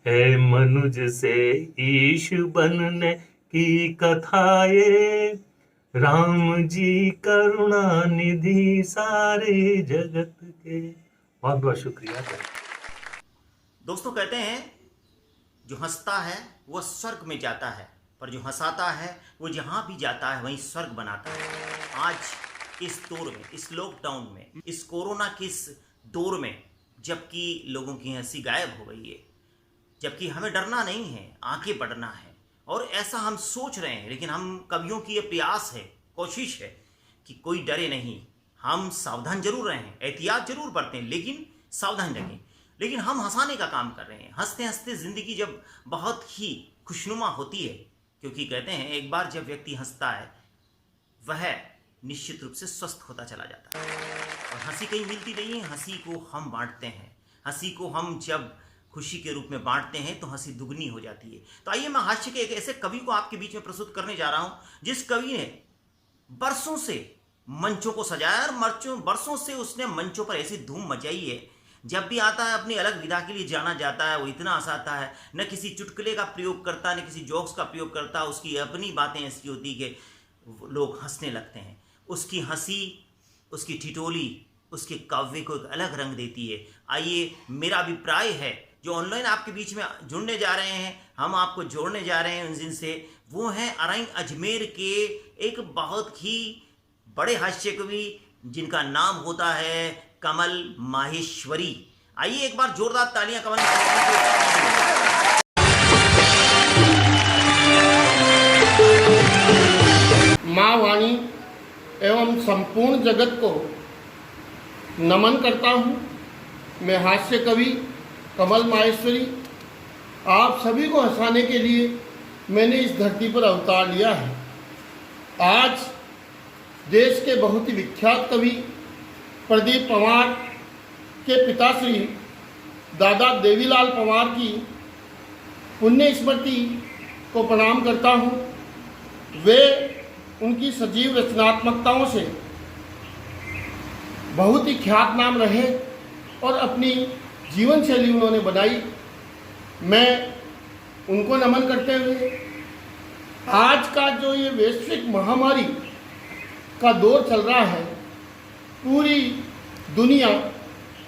है मनुज से ईश बनने की कथाए। राम जी करुणा निधि सारे जगत के। बहुत बहुत शुक्रिया। दोस्तों, कहते हैं जो हंसता है वह स्वर्ग में जाता है, पर जो हंसाता है वो जहाँ भी जाता है वहीं स्वर्ग बनाता है। आज इस दौर में, इस लॉकडाउन में, इस कोरोना के इस दौर में, जबकि लोगों की हंसी गायब हो गई है, जबकि हमें डरना नहीं है, आगे बढ़ना है, और ऐसा हम सोच रहे हैं। लेकिन हम कवियों की ये प्रयास है, कोशिश है कि कोई डरे नहीं। हम सावधान जरूर रहें, एहतियात जरूर बरतें, लेकिन सावधान रहें। लेकिन हम हंसाने का काम कर रहे हैं। हंसते हंसते ज़िंदगी जब बहुत ही खुशनुमा होती है, क्योंकि कहते हैं एक बार जब व्यक्ति हंसता है वह निश्चित रूप से स्वस्थ होता चला जाता है। और हंसी कहीं मिलती नहीं है, हंसी को हम बांटते हैं। हंसी को हम जब खुशी के रूप में बांटते हैं तो हंसी दुगनी हो जाती है। तो आइए मैं हास्य के एक ऐसे कवि को आपके बीच में प्रस्तुत करने जा रहा हूं, जिस कवि ने बरसों से मंचों को सजाया और बरसों से उसने मंचों पर ऐसी धूम मचाई है। जब भी आता है अपनी अलग विधा के लिए जाना जाता है। वो इतना हंसाता है, न किसी चुटकुले का प्रयोग करता, न किसी जोक्स का प्रयोग करता। उसकी अपनी बातें ऐसी होती कि लोग हंसने लगते हैं। उसकी हंसी, उसकी ठिठोली, उसके काव्य को एक अलग रंग देती है। आइए, मेरा अभिप्राय है जो ऑनलाइन आपके बीच में जुड़ने जा रहे हैं, हम आपको जोड़ने जा रहे हैं उन जिनसे, वो हैं अरैन अजमेर के एक बहुत ही बड़े हास्य कवि जिनका नाम होता है कमल माहेश्वरी। आइए एक बार जोरदार तालियां कमल माँ वाणी एवं संपूर्ण जगत को नमन करता हूँ। मैं हास्य कवि कमल माहेश्वरी आप सभी को हंसाने के लिए मैंने इस धरती पर अवतार लिया है। आज देश के बहुत ही विख्यात कवि प्रदीप पंवार के पिताश्री दादा देवीलाल पंवार की पुण्य स्मृति को प्रणाम करता हूँ। वे उनकी सजीव रचनात्मकताओं से बहुत ही ख्यात नाम रहे और अपनी जीवन शैली उन्होंने बनाई। मैं उनको नमन करते हुए आज का जो ये वैश्विक महामारी का दौर चल रहा है, पूरी दुनिया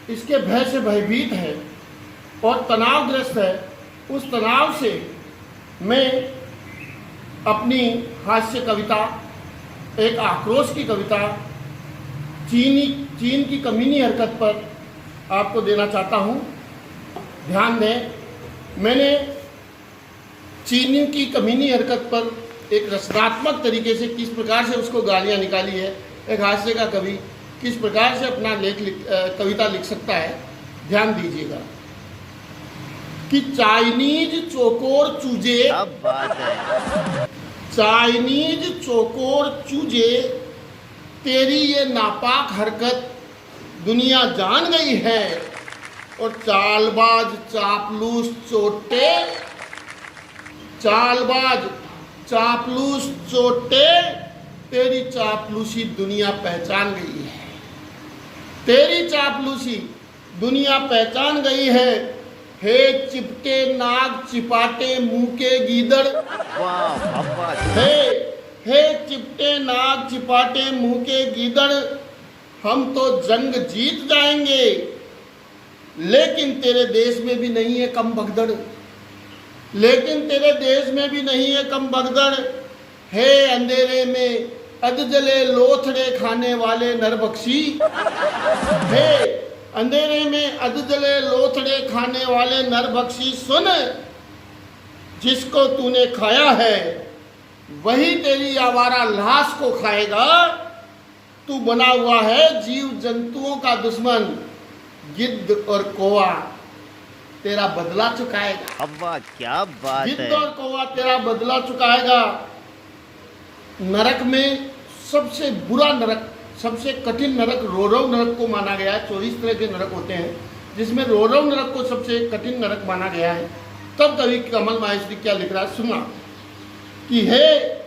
इसके भय से भयभीत है और तनावग्रस्त है। उस तनाव से मैं अपनी हास्य कविता, एक आक्रोश की कविता चीन की कमीनी हरकत पर आपको देना चाहता हूँ। ध्यान दें, मैंने चीन की कमीनी हरकत पर एक रचनात्मक तरीके से किस प्रकार से उसको गालियाँ निकाली है, एक हास्य का कवि किस प्रकार से अपना कविता लिख सकता है, ध्यान दीजिएगा। कि चाइनीज चोकोर चूजे, अब बात है। चाइनीज चोकोर चूजे, तेरी ये नापाक हरकत दुनिया जान गई है। और चालबाज चापलूस चोटे, चालबाज चापलूस चोटे, तेरी चापलूसी दुनिया पहचान गई है। तेरी चापलूसी दुनिया पहचान गई है। हे चिपटे नाग चिपाटे मुंह के गीदड़, वाह, अब बात है। हे चिपटे नाग चिपाटे मुंह के गीदड़, हम तो जंग जीत जाएंगे, लेकिन तेरे देश में भी नहीं है कम भगदड़, लेकिन तेरे देश में भी नहीं है कम भगदड़। हे अंधेरे में अधजले लोथड़े खाने वाले नरबख्शी, हे अंधेरे में अधजले लोथड़े खाने वाले नरबख्शी, सुन, जिसको तूने खाया है वही तेरी आवारा लाश को खाएगा। तू बना हुआ है जीव जंतुओं का दुश्मन, गिद्ध और कौवा तेरा बदला चुकाएगा। अब बात, क्या बात गिद्ध है। और कौवा तेरा बदला चुकाएगा। नरक में सबसे बुरा नरक, सबसे कठिन नरक रौरव नरक को माना गया है। 24 तरह के नरक होते हैं, जिसमें रौरव नरक को सबसे कठिन नरक माना गया है। तब कवि कमल माहेश्वरी क्या लिख रहा है, सुना कि हे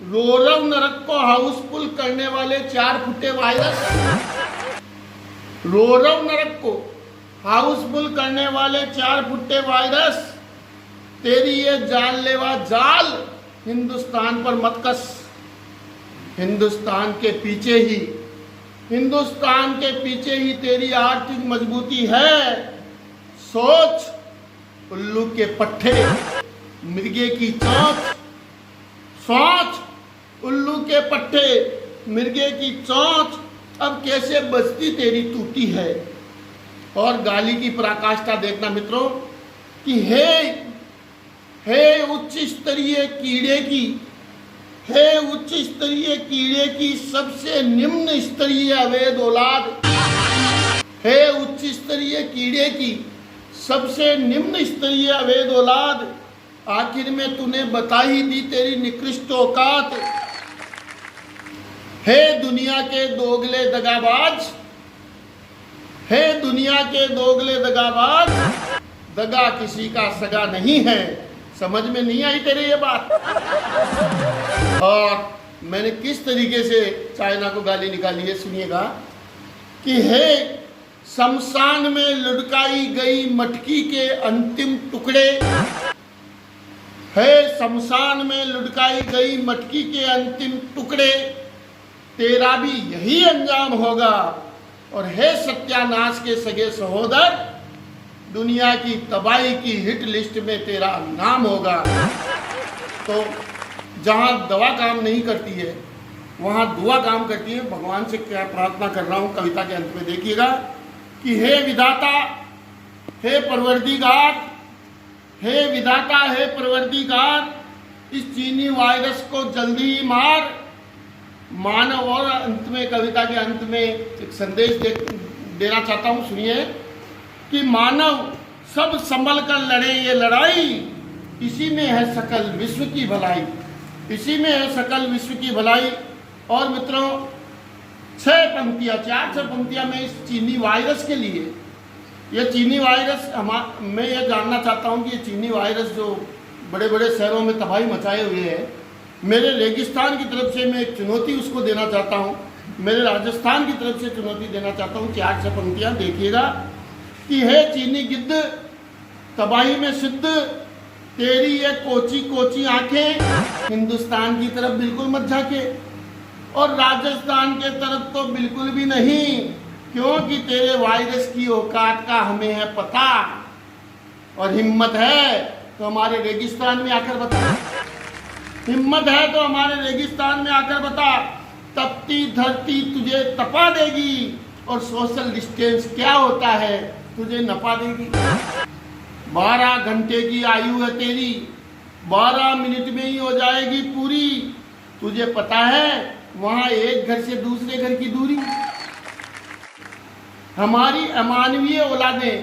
रौरव नरक को हाउसफुल करने वाले 4 फुटे वायरस, रौरव नरक को हाउसफुल करने वाले 4 फुटे वायरस, तेरी ये जानलेवा जाल हिंदुस्तान पर मत कस। हिंदुस्तान के पीछे ही, हिंदुस्तान के पीछे ही तेरी आर्थिक मजबूती है। सोच, उल्लू के पट्टे मिर्गे की चोंच, सोच, उल्लू के पट्टे मिर्गे की चोंच, अब कैसे बजती तेरी टूटी है। और गाली की पराकाष्ठा देखना मित्रों कि हे उच्च स्तरीय कीड़े की, हे उच्च स्तरीय कीड़े की सबसे निम्न स्तरीय अवैध औलाद, हे उच्च स्तरीय कीड़े की सबसे निम्न स्तरीय अवैध औलाद, आखिर में तूने बता ही दी तेरी निकृष्ट औकात। हे दुनिया के दोगले दगाबाज, हे दुनिया के दोगले दगाबाज, दगा किसी का सगा नहीं है। समझ में नहीं आई तेरे ये बात। और मैंने किस तरीके से चाइना को गाली निकाली है, सुनिएगा कि हे शमशान में लुढ़काई गई मटकी के अंतिम टुकड़े, हे शमशान में लुढ़काई गई मटकी के अंतिम टुकड़े, तेरा भी यही अंजाम होगा। और हे सत्यानाश के सगे सहोदर, दुनिया की तबाही की हिट लिस्ट में तेरा नाम होगा। तो जहाँ दवा काम नहीं करती है वहाँ दुआ काम करती है। भगवान से क्या प्रार्थना कर रहा हूँ कविता के अंत में, देखिएगा कि हे विधाता, हे परवरदिगार, हे विधाता, हे परवरदिगार, इस चीनी वायरस को जल्दी ही मार। मानव, और अंत में कविता के अंत में एक संदेश देना चाहता हूँ, सुनिए कि मानव सब संभल कर लड़े ये लड़ाई, इसी में है सकल विश्व की भलाई, इसी में है सकल विश्व की भलाई। और मित्रों, 4 पंक्तियां मैं इस चीनी वायरस के लिए, ये चीनी वायरस मैं ये जानना चाहता हूँ कि ये चीनी वायरस जो बड़े बड़े शहरों में तबाही मचाए हुए है, मेरे रेगिस्तान की तरफ से मैं एक चुनौती उसको देना चाहता हूँ, मेरे राजस्थान की तरफ से चुनौती देना चाहता हूँ। 4 पंक्तियाँ देखिएगा कि हे चीनी गिद्ध, तबाही में सिद्ध, तेरी ये कोची कोची आंखें हिंदुस्तान की तरफ बिल्कुल मत झाके, और राजस्थान के तरफ तो बिल्कुल भी नहीं, क्योंकि तेरे वायरस की औकात का हमें है पता। और हिम्मत है तो हमारे रेगिस्तान में आकर बता, हिम्मत है तो हमारे रेगिस्तान में आकर बता। तपती धरती तुझे तपा देगी, और सोशल डिस्टेंस क्या होता है तुझे नपा देगी। 12 घंटे की आयु है तेरी, 12 मिनट में ही हो जाएगी पूरी। तुझे पता है वहां एक घर से दूसरे घर की दूरी। हमारी अमानवीय औलादें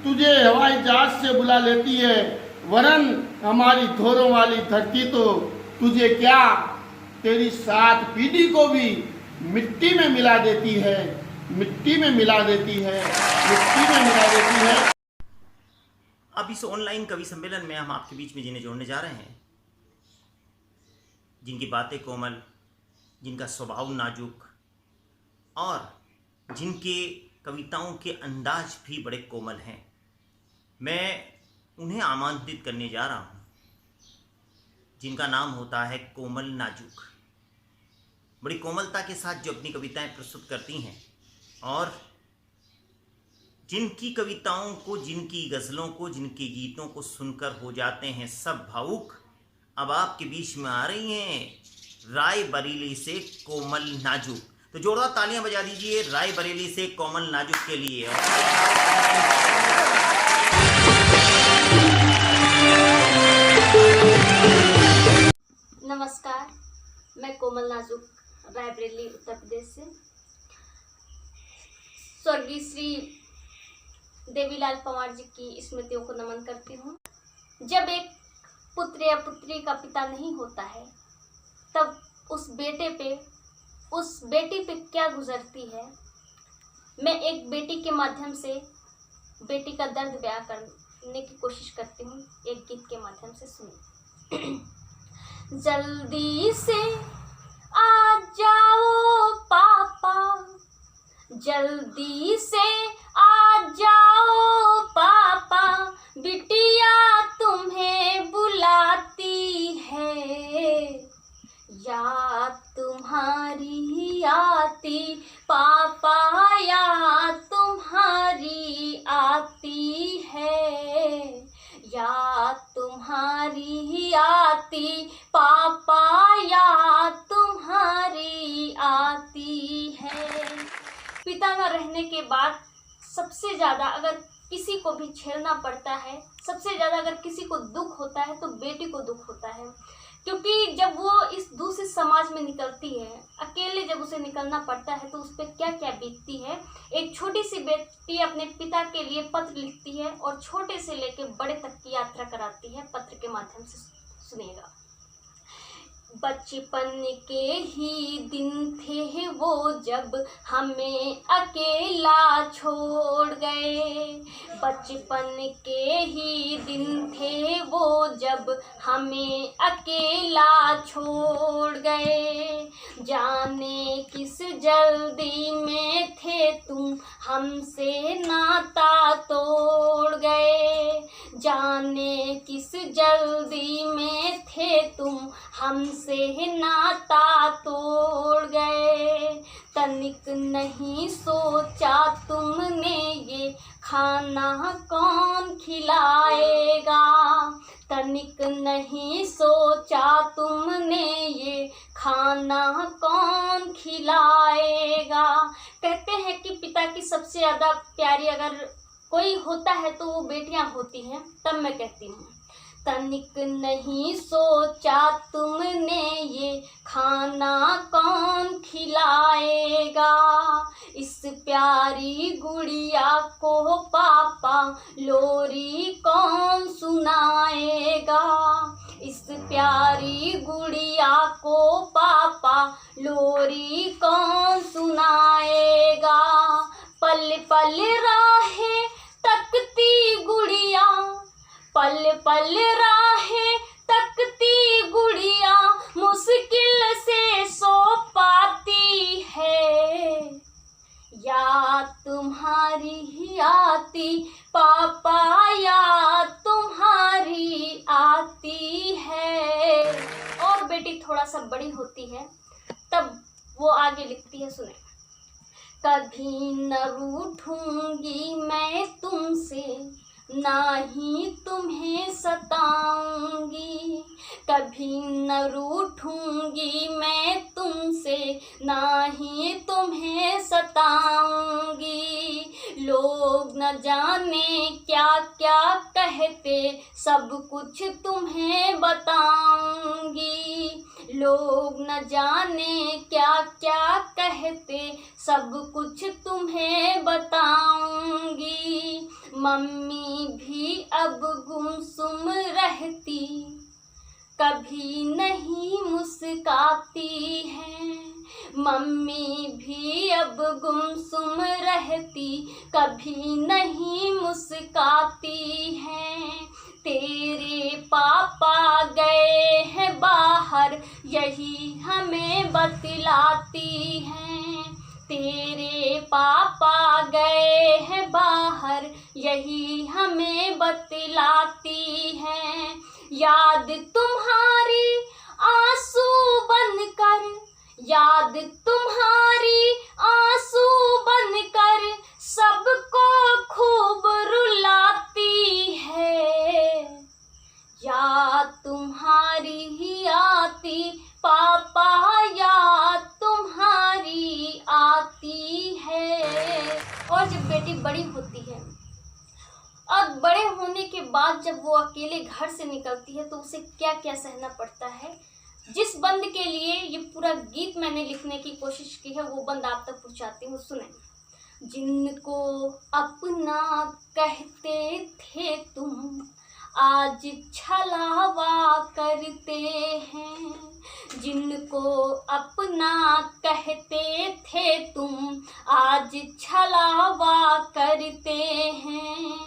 तुझे हवाई जहाज से बुला लेती है, वरन हमारी धोरों वाली धरती तो तुझे क्या, तेरी 7 पीढ़ी को भी मिट्टी में मिला देती है, मिट्टी में मिला देती है, मिट्टी में मिला देती है। अब इस ऑनलाइन कवि सम्मेलन में हम आपके बीच में जिन्हें जोड़ने जा रहे हैं, जिनकी बातें कोमल, जिनका स्वभाव नाजुक और जिनके कविताओं के अंदाज भी बड़े कोमल हैं, मैं उन्हें आमंत्रित करने जा रहा हूं, जिनका नाम होता है कोमल नाजुक। बड़ी कोमलता के साथ जो अपनी कविताएं प्रस्तुत करती हैं और जिनकी कविताओं को, जिनकी गज़लों को, जिनके गीतों को सुनकर हो जाते हैं सब भावुक, अब आपके बीच में आ रही हैं रायबरेली से कोमल नाजुक। तो जोरदार तालियां बजा दीजिए रायबरेली से कोमल नाजुक के लिए। नमस्कार, मैं कोमल नाजुक रायबरेली उत्तर प्रदेश से। स्वर्गीय श्री देवीलाल पंवार जी की स्मृतियों को नमन करती हूँ। जब एक पुत्र या पुत्री का पिता नहीं होता है, तब उस बेटी पे क्या गुजरती है, मैं एक बेटी के माध्यम से बेटी का दर्द बयां करने की कोशिश करती हूँ, एक गीत के माध्यम से। सुनिए। जल्दी से आ जाओ पापा, जल्दी से आ जाओ पापा, बिटिया तुम्हें बुलाती है, याद तुम्हारी आती पापा, याद तुम्हारी आती है, याद तुम्हारी आती पापा, याद तुम्हारी आती है। पिता न रहने के बाद सबसे ज़्यादा अगर किसी को भी झेलना पड़ता है, सबसे ज़्यादा अगर किसी को दुख होता है तो बेटी को दुख होता है, क्योंकि जब वो इस दूसरे समाज में निकलती है, अकेले जब उसे निकलना पड़ता है तो उस पर क्या क्या बीतती है। एक छोटी सी बेटी अपने पिता के लिए पत्र लिखती है और छोटे से लेकर बड़े तक की यात्रा कराती है, पत्र के माध्यम से। सुनिएगा। बचपन के ही दिन थे वो जब हमें अकेला छोड़ गए, बचपन के ही दिन थे वो जब हमें अकेला छोड़ गए, जाने किस जल्दी में थे तुम हमसे नाता तोड़ गए, जाने किस जल्दी में थे तुम हमसे नाता तोड़ गए, तनिक नहीं सोचा तुमने ये खाना कौन खिलाएगा, तनिक नहीं सोचा तुमने ये खाना कौन खिलाएगा। कहते हैं कि पिता की सबसे ज़्यादा प्यारी अगर कोई होता है तो वो बेटियां होती हैं। तब मैं कहती हूँ, तनिक नहीं सोचा तुमने ये खाना कौन खिलाएगा, इस इस प्यारी गुड़िया को पापा लोरी कौन सुनाएगा। इस प्यारी गुड़िया को पापा लोरी कौन सुनाएगा। पल पल राहें तकती गुड़िया, पल पल राहें तकती गुड़िया, मुश्किल से सो पाती है। याद तुम्हारी ही आती पापा, याद तुम्हारी आती है। और बेटी थोड़ा सा बड़ी होती है तब वो आगे लिखती है, सुने। कभी न रूठूंगी मैं तुमसे, ना ही तुम्हें सताऊंगी। कभी न रूठूंगी मैं तुमसे, ना ही तुम्हें सताऊंगी। लोग न जाने क्या क्या कहते, सब कुछ तुम्हें बताऊंगी। लोग न जाने क्या क्या कहते, सब कुछ तुम्हें बताऊंगी। मम्मी भी अब गुमसुम रहती, कभी नहीं मुस्काती है। मम्मी भी अब गुमसुम रहती, कभी नहीं मुस्काती है। तेरे पापा गए हैं बाहर, यही हमें बतलाती हैं। तेरे पापा गए हैं बाहर, यही हमें बतलाती हैं। याद तुम्हारी आंसू बनकर, याद तुम्हारी आंसू बनकर, सबको खूब रुलाती है। याद तुम्हारी ही आती पापा, याद तुम्हारी आती है। और जब बेटी बड़ी होती है और बड़े होने के बाद जब वो अकेले घर से निकलती है तो उसे क्या क्या सहना पड़ता है, जिस बंद के लिए ये पूरा गीत मैंने लिखने की कोशिश की है वो बंद आप तक पहुंचाती हूँ, सुने। जिनको अपना कहते थे तुम, आज छलावा करते हैं। जिनको अपना कहते थे तुम, आज छलावा करते हैं।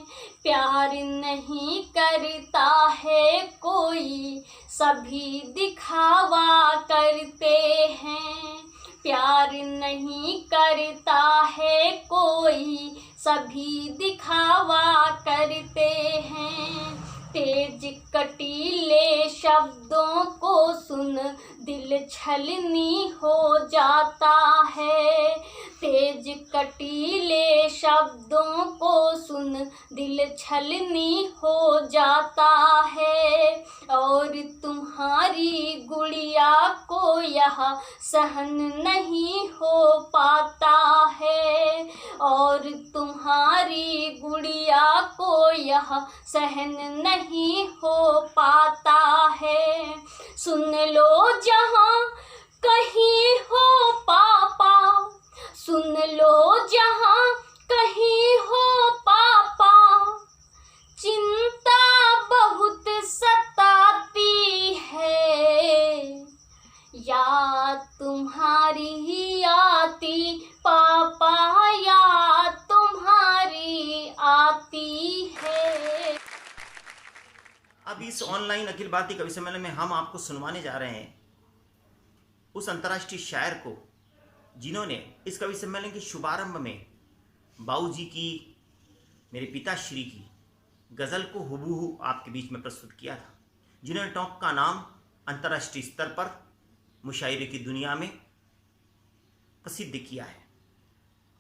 प्यार नहीं करता है कोई, सभी दिखावा करते हैं। प्यार नहीं करता है कोई, सभी दिखावा करते हैं। तेज कटीले शब्दों को सुन दिल छलनी हो जाता है। तेज कटीले शब्दों को सुन दिल छलनी हो जाता है। और तुम्हारी गुड़िया को यह सहन नहीं हो पाता है। और तुम्हारी गुड़िया को यह सहन नहीं हो पाता है। सुन लो जहाँ कहीं हो पापा, सुन लो जहाँ कहीं हो पापा, चिंता बहुत सताती है। याद तुम्हारी ही आती पापा, याद तुम्हारी आती है। अब इस ऑनलाइन अखिल भारतीय कवि सम्मेलन में हम आपको सुनवाने जा रहे हैं उस अंतर्राष्ट्रीय शायर को जिन्होंने इस कवि सम्मेलन के शुभारंभ में बाबूजी की, मेरे पिताश्री की गज़ल को हुबहू आपके बीच में प्रस्तुत किया था, जिन्होंने टॉक का नाम अंतर्राष्ट्रीय स्तर पर मुशायरे की दुनिया में प्रसिद्ध किया है।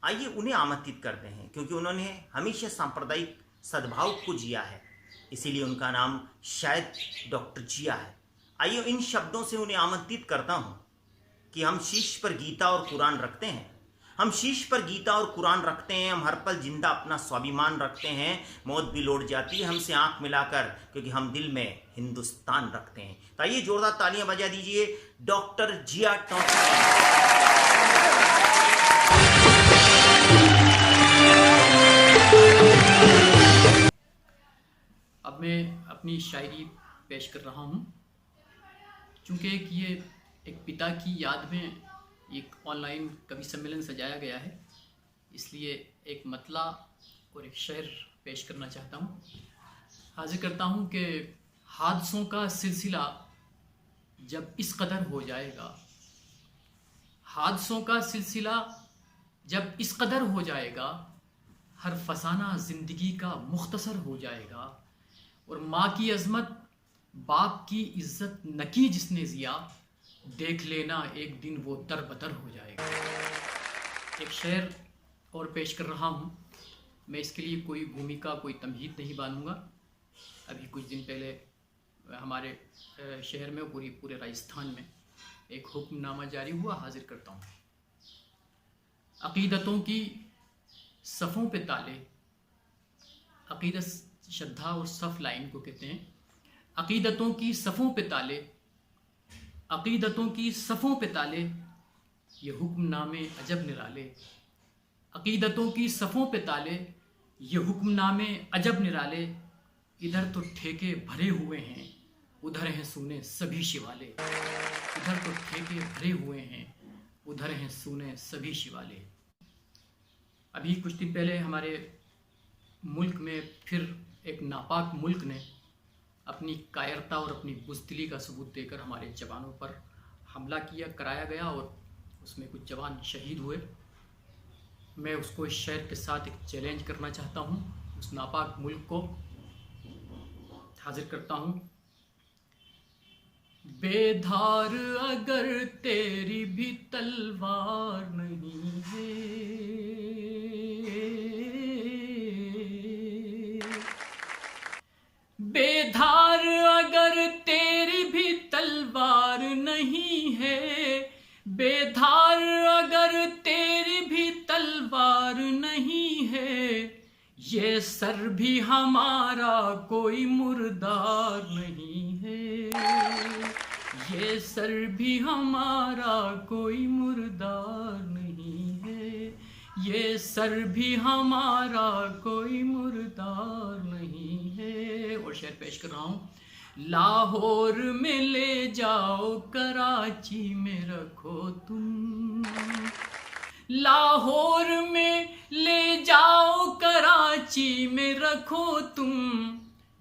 आइए उन्हें आमंत्रित करते हैं, क्योंकि उन्होंने हमेशा सांप्रदायिक सद्भाव को जिया है, इसीलिए उनका नाम शायद डॉक्टर जिया है। आइए इन शब्दों से उन्हें आमंत्रित करता हूँ कि हम शीश पर गीता और कुरान रखते हैं, हम शीश पर गीता और कुरान रखते हैं, हम हर पल जिंदा अपना स्वाभिमान रखते हैं। मौत भी लौट जाती है हमसे आंख मिलाकर, क्योंकि हम दिल में हिंदुस्तान रखते हैं। तो आइए जोरदार तालियां बजा दीजिए डॉक्टर जिया टॉक। अब मैं अपनी शायरी पेश कर रहा हूँ। चूँकि ये एक पिता की याद में एक ऑनलाइन कवि सम्मेलन सजाया गया है, इसलिए एक मतला और एक शेर पेश करना चाहता हूँ। हाजिर करता हूँ कि हादसों का सिलसिला जब इस कदर हो जाएगा, हादसों का सिलसिला जब इस कदर हो जाएगा, हर फसाना ज़िंदगी का मुख्तसर हो जाएगा। और माँ की अज़मत बाप की इज़्ज़त न की जिसने ज़िया, देख लेना एक दिन वो दरबदर हो जाएगा। एक शेर और पेश कर रहा हूँ। मैं इसके लिए कोई भूमिका, कोई तमहीद नहीं बांधूंगा। अभी कुछ दिन पहले हमारे शहर में, पूरे राजस्थान में एक हुक्मनामा जारी हुआ, हाजिर करता हूँ। अक़ीदतों की सफ़ों पे ताले, अक़ीदत श्रद्धा और सफ़ लाइन को कहते हैं। अक़ीदतों की सफ़ों पे ताले, अक़ीदतों की सफ़ों पे ताले, ये हुक्मनामे अजब निराले। अक़ीदतों की सफ़ों पे ताले, ये हुक्मनामे अजब निराले। इधर तो ठेके भरे हुए हैं, उधर हैं सूने सभी शिवाले। इधर तो ठेके भरे हुए हैं, उधर हैं सूने सभी शिवाले। अभी कुछ दिन पहले हमारे मुल्क में फिर एक नापाक मुल्क ने अपनी कायरता और अपनी बुज़दिली का सबूत देकर हमारे जवानों पर हमला कराया गया और उसमें कुछ जवान शहीद हुए। मैं उसको इस शेर के साथ एक चैलेंज करना चाहता हूँ, उस नापाक मुल्क को। हाजिर करता हूँ। बेधार अगर तेरी भी तलवार नहीं है, बेधार अगर तेरी भी तलवार नहीं है, बेधार अगर तेरी भी तलवार नहीं है, ये सर भी हमारा कोई मुर्दार नहीं है, ये सर भी हमारा कोई मुर्दार नहीं है, ये सर भी हमारा कोई मुर्दार नहीं है। और शेर पेश कर रहा हूँ। लाहौर में ले जाओ, कराची में रखो तुम, लाहौर में ले जाओ, कराची में रखो तुम,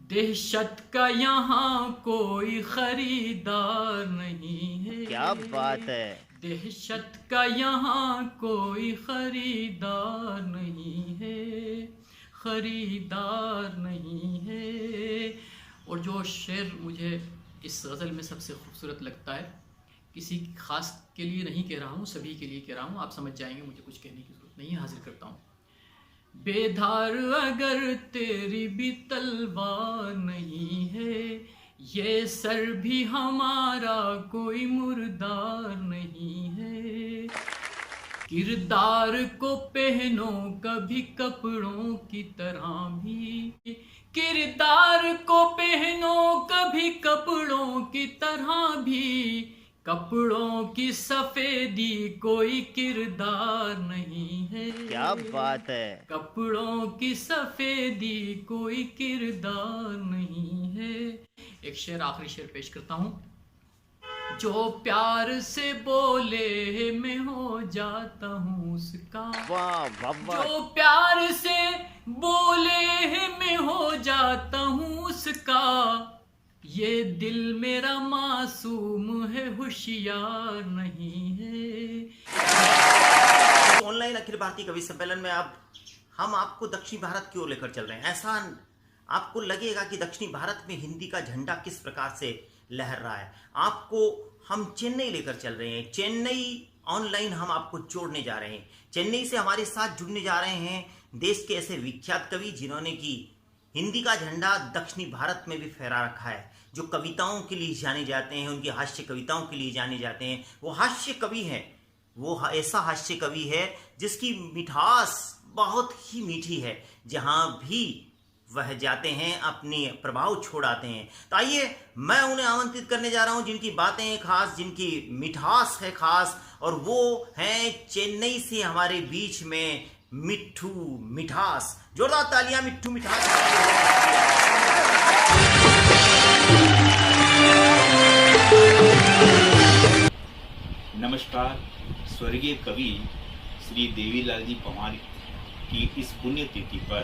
दहशत का यहाँ कोई खरीदार नहीं है। क्या बात है। दहशत का यहाँ कोई खरीदार नहीं है, खरीदार नहीं है। और जो शेर मुझे इस गज़ल में सबसे खूबसूरत लगता है, किसी खास के लिए नहीं कह रहा हूँ, सभी के लिए कह रहा हूँ, आप समझ जाएंगे, मुझे कुछ कहने की ज़रूरत नहीं है। हाजिर करता हूँ। बेधार अगर तेरी भी तलवार नहीं है, ये सर भी हमारा कोई मुर्दार नहीं है। किरदार को पहनो कभी कपड़ों की तरह भी, किरदार को पहनो कभी कपड़ों की तरह भी, कपड़ों की सफेदी कोई किरदार नहीं है। क्या बात है। कपड़ों की सफेदी कोई किरदार नहीं है। एक शेर, आखिरी शेर पेश करता हूँ। जो प्यार से बोले मैं हो जाता हूँ उसका, वाह वाह वाह। जो प्यार से बोले मैं हो जाता हूँ उसका, ये दिल मेरा मासूम है, होशियार नहीं है। ऑनलाइन अखिल भारतीय कवि सम्मेलन में अब हम आपको दक्षिणी भारत की ओर लेकर चल रहे हैं। ऐसा आपको लगेगा कि दक्षिणी भारत में हिंदी का झंडा किस प्रकार से लहर रहा है। आपको हम चेन्नई लेकर चल रहे हैं। चेन्नई ऑनलाइन हम आपको जोड़ने जा रहे हैं। चेन्नई से हमारे साथ जुड़ने जा रहे हैं देश के ऐसे विख्यात कवि जिन्होंने की हिंदी का झंडा दक्षिणी भारत में भी फहरा रखा है, जो कविताओं के लिए जाने जाते हैं, उनकी हास्य कविताओं के लिए जाने जाते हैं। वो हास्य कवि हैं, वो ऐसा हास्य कवि है जिसकी मिठास बहुत ही मीठी है। जहाँ भी वह जाते हैं अपनी प्रभाव छोड़ाते हैं। तो आइए मैं उन्हें आमंत्रित करने जा रहा हूं जिनकी बातें खास, जिनकी मिठास है खास, और वो हैं चेन्नई से हमारे बीच में मिट्ठू मिठास। जोरदार तालियां मिट्ठू मिठास। नमस्कार। स्वर्गीय कवि श्री देवीलाल जी पंवार की इस पुण्यतिथि पर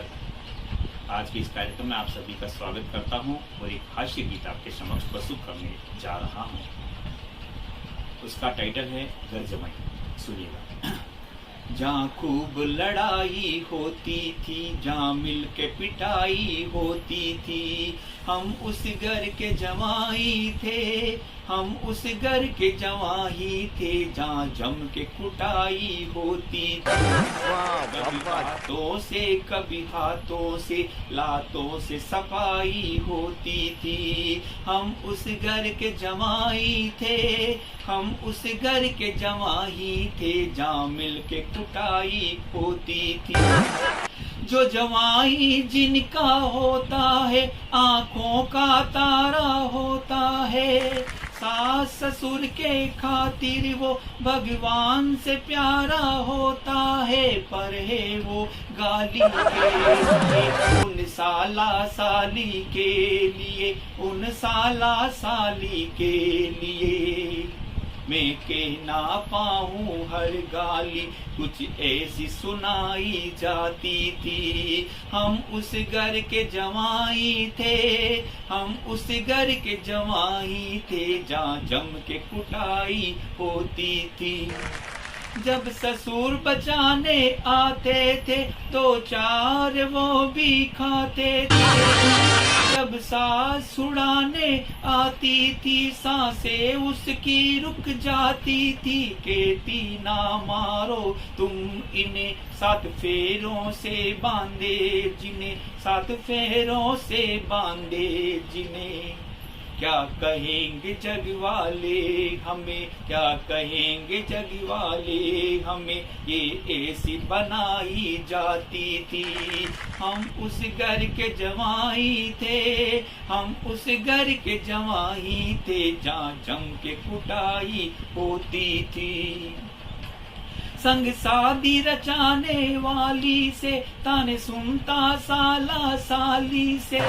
आज के इस कार्यक्रम में आप सभी का स्वागत करता हूं और एक हास्य गीत आपके समक्ष प्रस्तुत करने जा रहा हूं। उसका टाइटल है गर्जमई। सुनिएगा। जहाँ खूब लड़ाई होती थी, जहाँ मिल के पिटाई होती थी, हम उस घर के जवाई थे, हम उस घर के जवाई थे, जहाँ जम के कुटाई होती थी। कभी हाथों से लातों से सफाई होती थी। हम उस घर के जवाई थे, हम उस घर के जवाई थे, जहाँ मिल के कुटाई होती थी। जो जवाई जिनका होता है, आंखों का तारा होता है, सास ससुर के खातिर वो भगवान से प्यारा होता है, पर है वो गाली के लिए, उन साला साली के लिए, उन साला साली के लिए। मैं कह ना पाऊं हर गाली कुछ ऐसी सुनाई जाती थी। हम उस घर के जवाई थे, हम उस घर के जवाई थे, जहाँ जम के कुटाई होती थी। जब ससुर बचाने आते थे तो चार वो भी खाते थे। जब सास छुड़ाने आती थी, सांसें उसकी रुक जाती थी। कहती ना मारो तुम इन्हें, 7 फेरों से बांधे जिन्हें, 7 फेरों से बांधे जिन्हें। क्या कहेंगे जग वाले हमें, क्या कहेंगे जग वाले हमें, ये ऐसी बनाई जाती थी। हम उस घर के जवाई थे, हम उस घर के जवाई थे, जहाँ जम के कुटाई होती थी। संग शादी रचाने वाली से ताने सुनता साला साली से,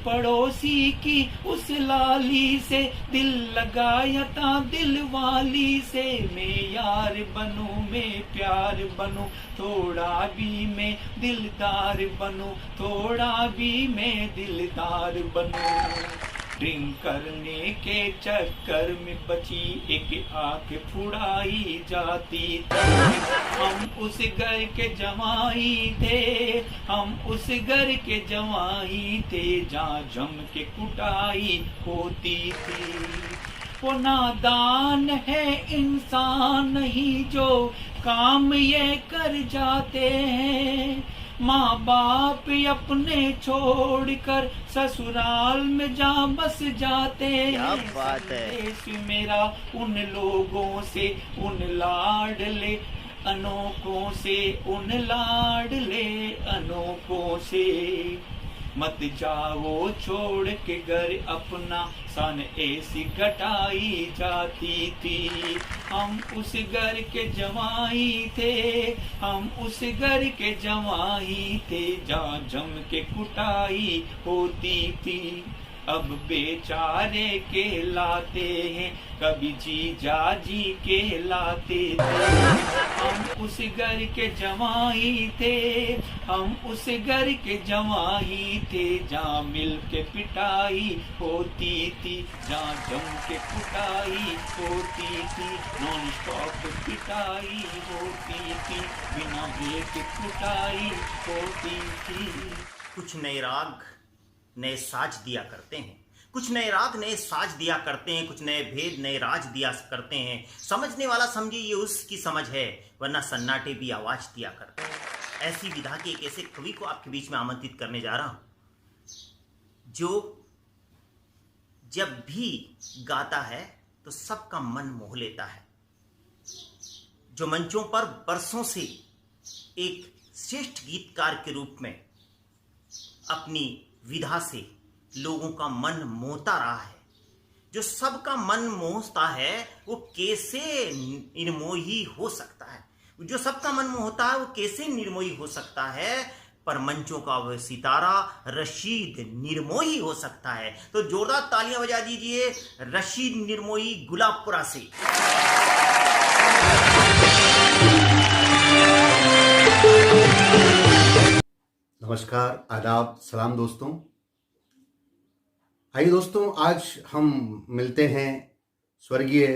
पड़ोसी की उस लाली से दिल लगाया था दिल वाली से। मैं यार बनूं मैं प्यार बनूं, थोड़ा भी मैं दिलदार बनूं, थोड़ा भी मैं दिलदार बनूं। ड्रिंक करने के चक्कर में बची एक आंख फुड़ाई जाती थी। हम उस घर के जवाई थे, हम उस घर के जवाई थे, जहाँ जम के कुटाई होती थी। वो नादान है इंसान नहीं जो काम ये कर जाते हैं। माँ बाप अपने छोड़कर ससुराल में जा बस जाते हैं। क्या बात है। संदेश मेरा उन लोगों से, उन लाडले अनोखों से, उन लाडले अनोखों से। मत जाओ छोड़ के घर अपना, सन ऐसी घटाई जाती थी। हम उस घर के जवाई थे, हम उस घर के जवाई थे, जहाँ जम के कुटाई होती थी। अब बेचारे कहलाते हैं, कभी जीजा जी कहलाते थे। हम उस घर के जवाई थे, हम उस घर के जवाई थे, जहाँ मिल के पिटाई होती थी, जहाँ जम के कुटाई होती थी। नॉन स्टॉप पिटाई होती थी, बिना ब्रेक कुटाई होती थी। कुछ नए राग नए साज दिया करते हैं, कुछ नए राग नए साज दिया करते हैं, कुछ नए भेद नए राज दिया करते हैं। समझने वाला समझे ये उसकी समझ है, वरना सन्नाटे भी आवाज दिया करते हैं। ऐसी विधा के एक ऐसे कवि को आपके बीच में आमंत्रित करने जा रहा हूं जो जब भी गाता है तो सबका मन मोह लेता है, जो मंचों पर बरसों से एक श्रेष्ठ गीतकार के रूप में अपनी विधा से लोगों का मन मोहता रहा है। जो सबका मन मोहता है वो कैसे निर्मोही हो सकता है। जो सबका मन में होता है वो कैसे निर्मोही हो सकता है, पर मंचों का वह सितारा रशीद निर्मोही हो सकता है। तो जोरदार तालियां बजा दीजिए रशीद निर्मोही गुलाबपुरा से। नमस्कार, आदाब, सलाम दोस्तों। आइए दोस्तों, आज हम मिलते हैं स्वर्गीय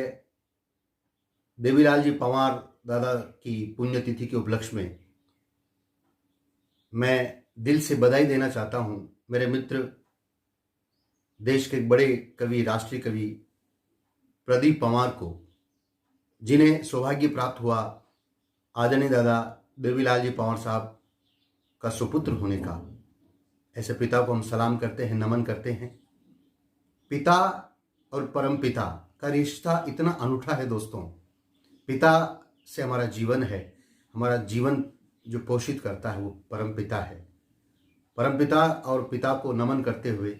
देवीलाल जी पंवार दादा की पुण्यतिथि के उपलक्ष्य में। मैं दिल से बधाई देना चाहता हूं मेरे मित्र, देश के बड़े कवि, राष्ट्रीय कवि प्रदीप पंवार को, जिन्हें सौभाग्य प्राप्त हुआ आदरणीय दादा देवीलाल जी पंवार साहब का सुपुत्र होने का। ऐसे पिता को हम सलाम करते हैं, नमन करते हैं। पिता और परम पिता का रिश्ता इतना अनूठा है दोस्तों। पिता से हमारा जीवन है, हमारा जीवन जो पोषित करता है वो परम पिता है। परम पिता और पिता को नमन करते हुए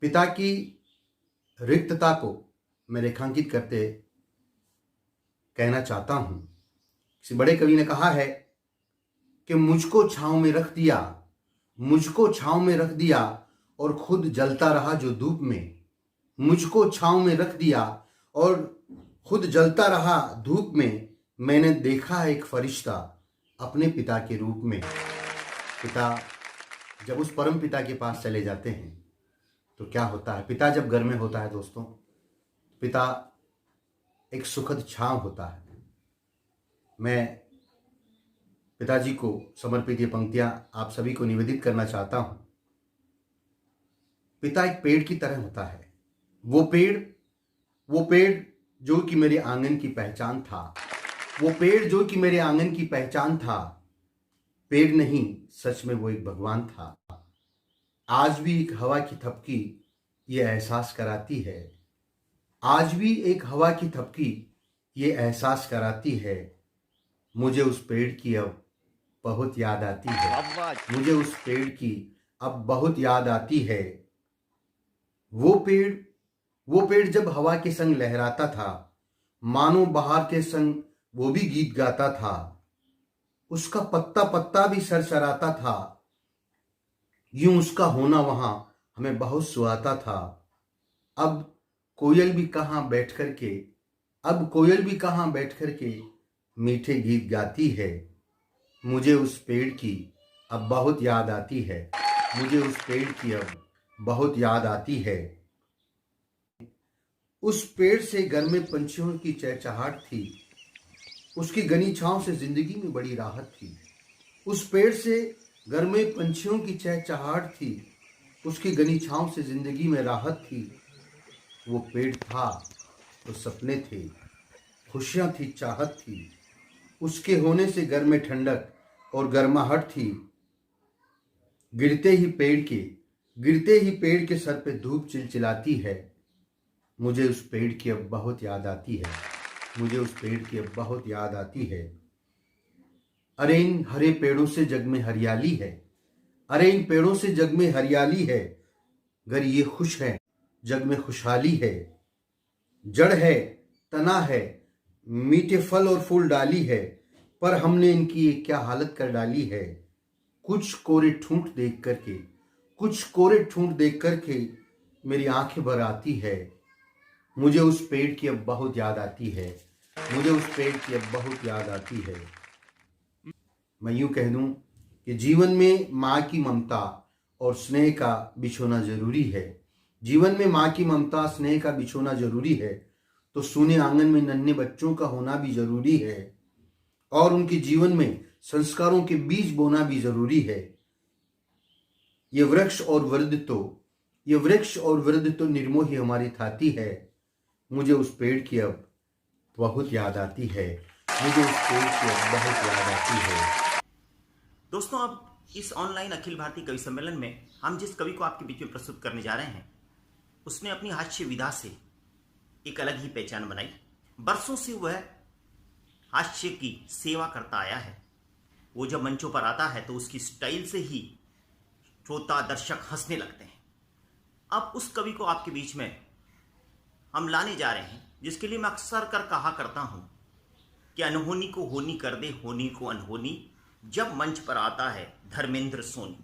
पिता की रिक्तता को मैं रेखांकित करते कहना चाहता हूं। किसी बड़े कवि ने कहा है कि मुझको छांव में रख दिया, मुझको छांव में रख दिया और खुद जलता रहा जो धूप में। मुझको छांव में रख दिया और खुद जलता रहा धूप में। मैंने देखा है एक फरिश्ता अपने पिता के रूप में। पिता जब उस परम पिता के पास चले जाते हैं तो क्या होता है? पिता जब घर में होता है दोस्तों, पिता एक सुखद छांव होता है। मैं पिताजी को समर्पित ये पंक्तियां आप सभी को निवेदित करना चाहता हूं। पिता एक पेड़ की तरह होता है। वो पेड़ जो कि मेरे आंगन की पहचान था। वो पेड़ जो कि मेरे आंगन की पहचान था। पेड़ नहीं, सच में वो एक भगवान था। आज भी एक हवा की थपकी ये एहसास कराती है। आज भी एक हवा की थपकी ये एहसास कराती है। मुझे उस पेड़ की अब बहुत याद आती है। मुझे उस पेड़ की अब बहुत याद आती है। वो पेड़ जब हवा के संग लहराता था, मानो बहार के संग वो भी गीत गाता था। उसका पत्ता पत्ता भी सरसराता था। यूं उसका होना वहां हमें बहुत सुहाता था। अब कोयल भी कहां बैठ करके मीठे गीत गाती है। मुझे उस पेड़ की अब बहुत याद आती है। मुझे उस पेड़ की अब बहुत याद आती है। उस पेड़ से घर में पंछियों की चहचहाट थी। उसकी घनी छांव से जिंदगी में बड़ी राहत थी। उस पेड़ से घर में पंछियों की चहचहाट थी। उसकी घनी छांव से जिंदगी में राहत थी। वो पेड़ था तो सपने थे, खुशियां थी, चाहत थी। उसके होने से घर में ठंडक और गर्माहट थी। गिरते ही पेड़ के सर पे धूप चिलचिलाती है। मुझे उस पेड़ की अब बहुत याद आती है। मुझे उस पेड़ की अब बहुत याद आती है। अरे इन हरे पेड़ों से जग में हरियाली है। अरे इन पेड़ों से जग में हरियाली है। घर ये खुश है, जग में खुशहाली है। जड़ है, तना है, मीठे फल और फूल डाली है, पर हमने इनकी ये क्या हालत कर डाली है। कुछ कोरे ठूंठ देख करके मेरी आंखें भर आती है। मुझे उस पेड़ की अब बहुत याद आती है। मुझे उस पेड़ की अब बहुत याद आती है। मैं यूं कह दूं कि जीवन में माँ की ममता और स्नेह का बिछोना जरूरी है। जीवन में माँ की ममता, स्नेह का बिछोना जरूरी है, तो सूने आंगन में नन्हे बच्चों का होना भी जरूरी है और उनके जीवन में संस्कारों के बीज बोना भी जरूरी है। ये वृक्ष और वृद्ध तो निर्मोही हमारी थाती है। मुझे उस पेड़ की अब बहुत याद आती है। मुझे उस पेड़ की अब बहुत याद आती है। दोस्तों, अब इस ऑनलाइन अखिल भारतीय कवि सम्मेलन में हम जिस कवि को आपके बीच में प्रस्तुत करने जा रहे हैं, उसने अपनी हास्य विधा से एक अलग ही पहचान बनाई। बरसों से वह हास्य की सेवा करता आया है। वो जब मंचों पर आता है तो उसकी स्टाइल से ही श्रोता दर्शक हंसने लगते हैं। अब उस कवि को आपके बीच में हम लाने जा रहे हैं, जिसके लिए मैं अक्सर कहा करता हूं कि अनहोनी को होनी कर दे, होनी को अनहोनी, जब मंच पर आता है धर्मेंद्र सोनी।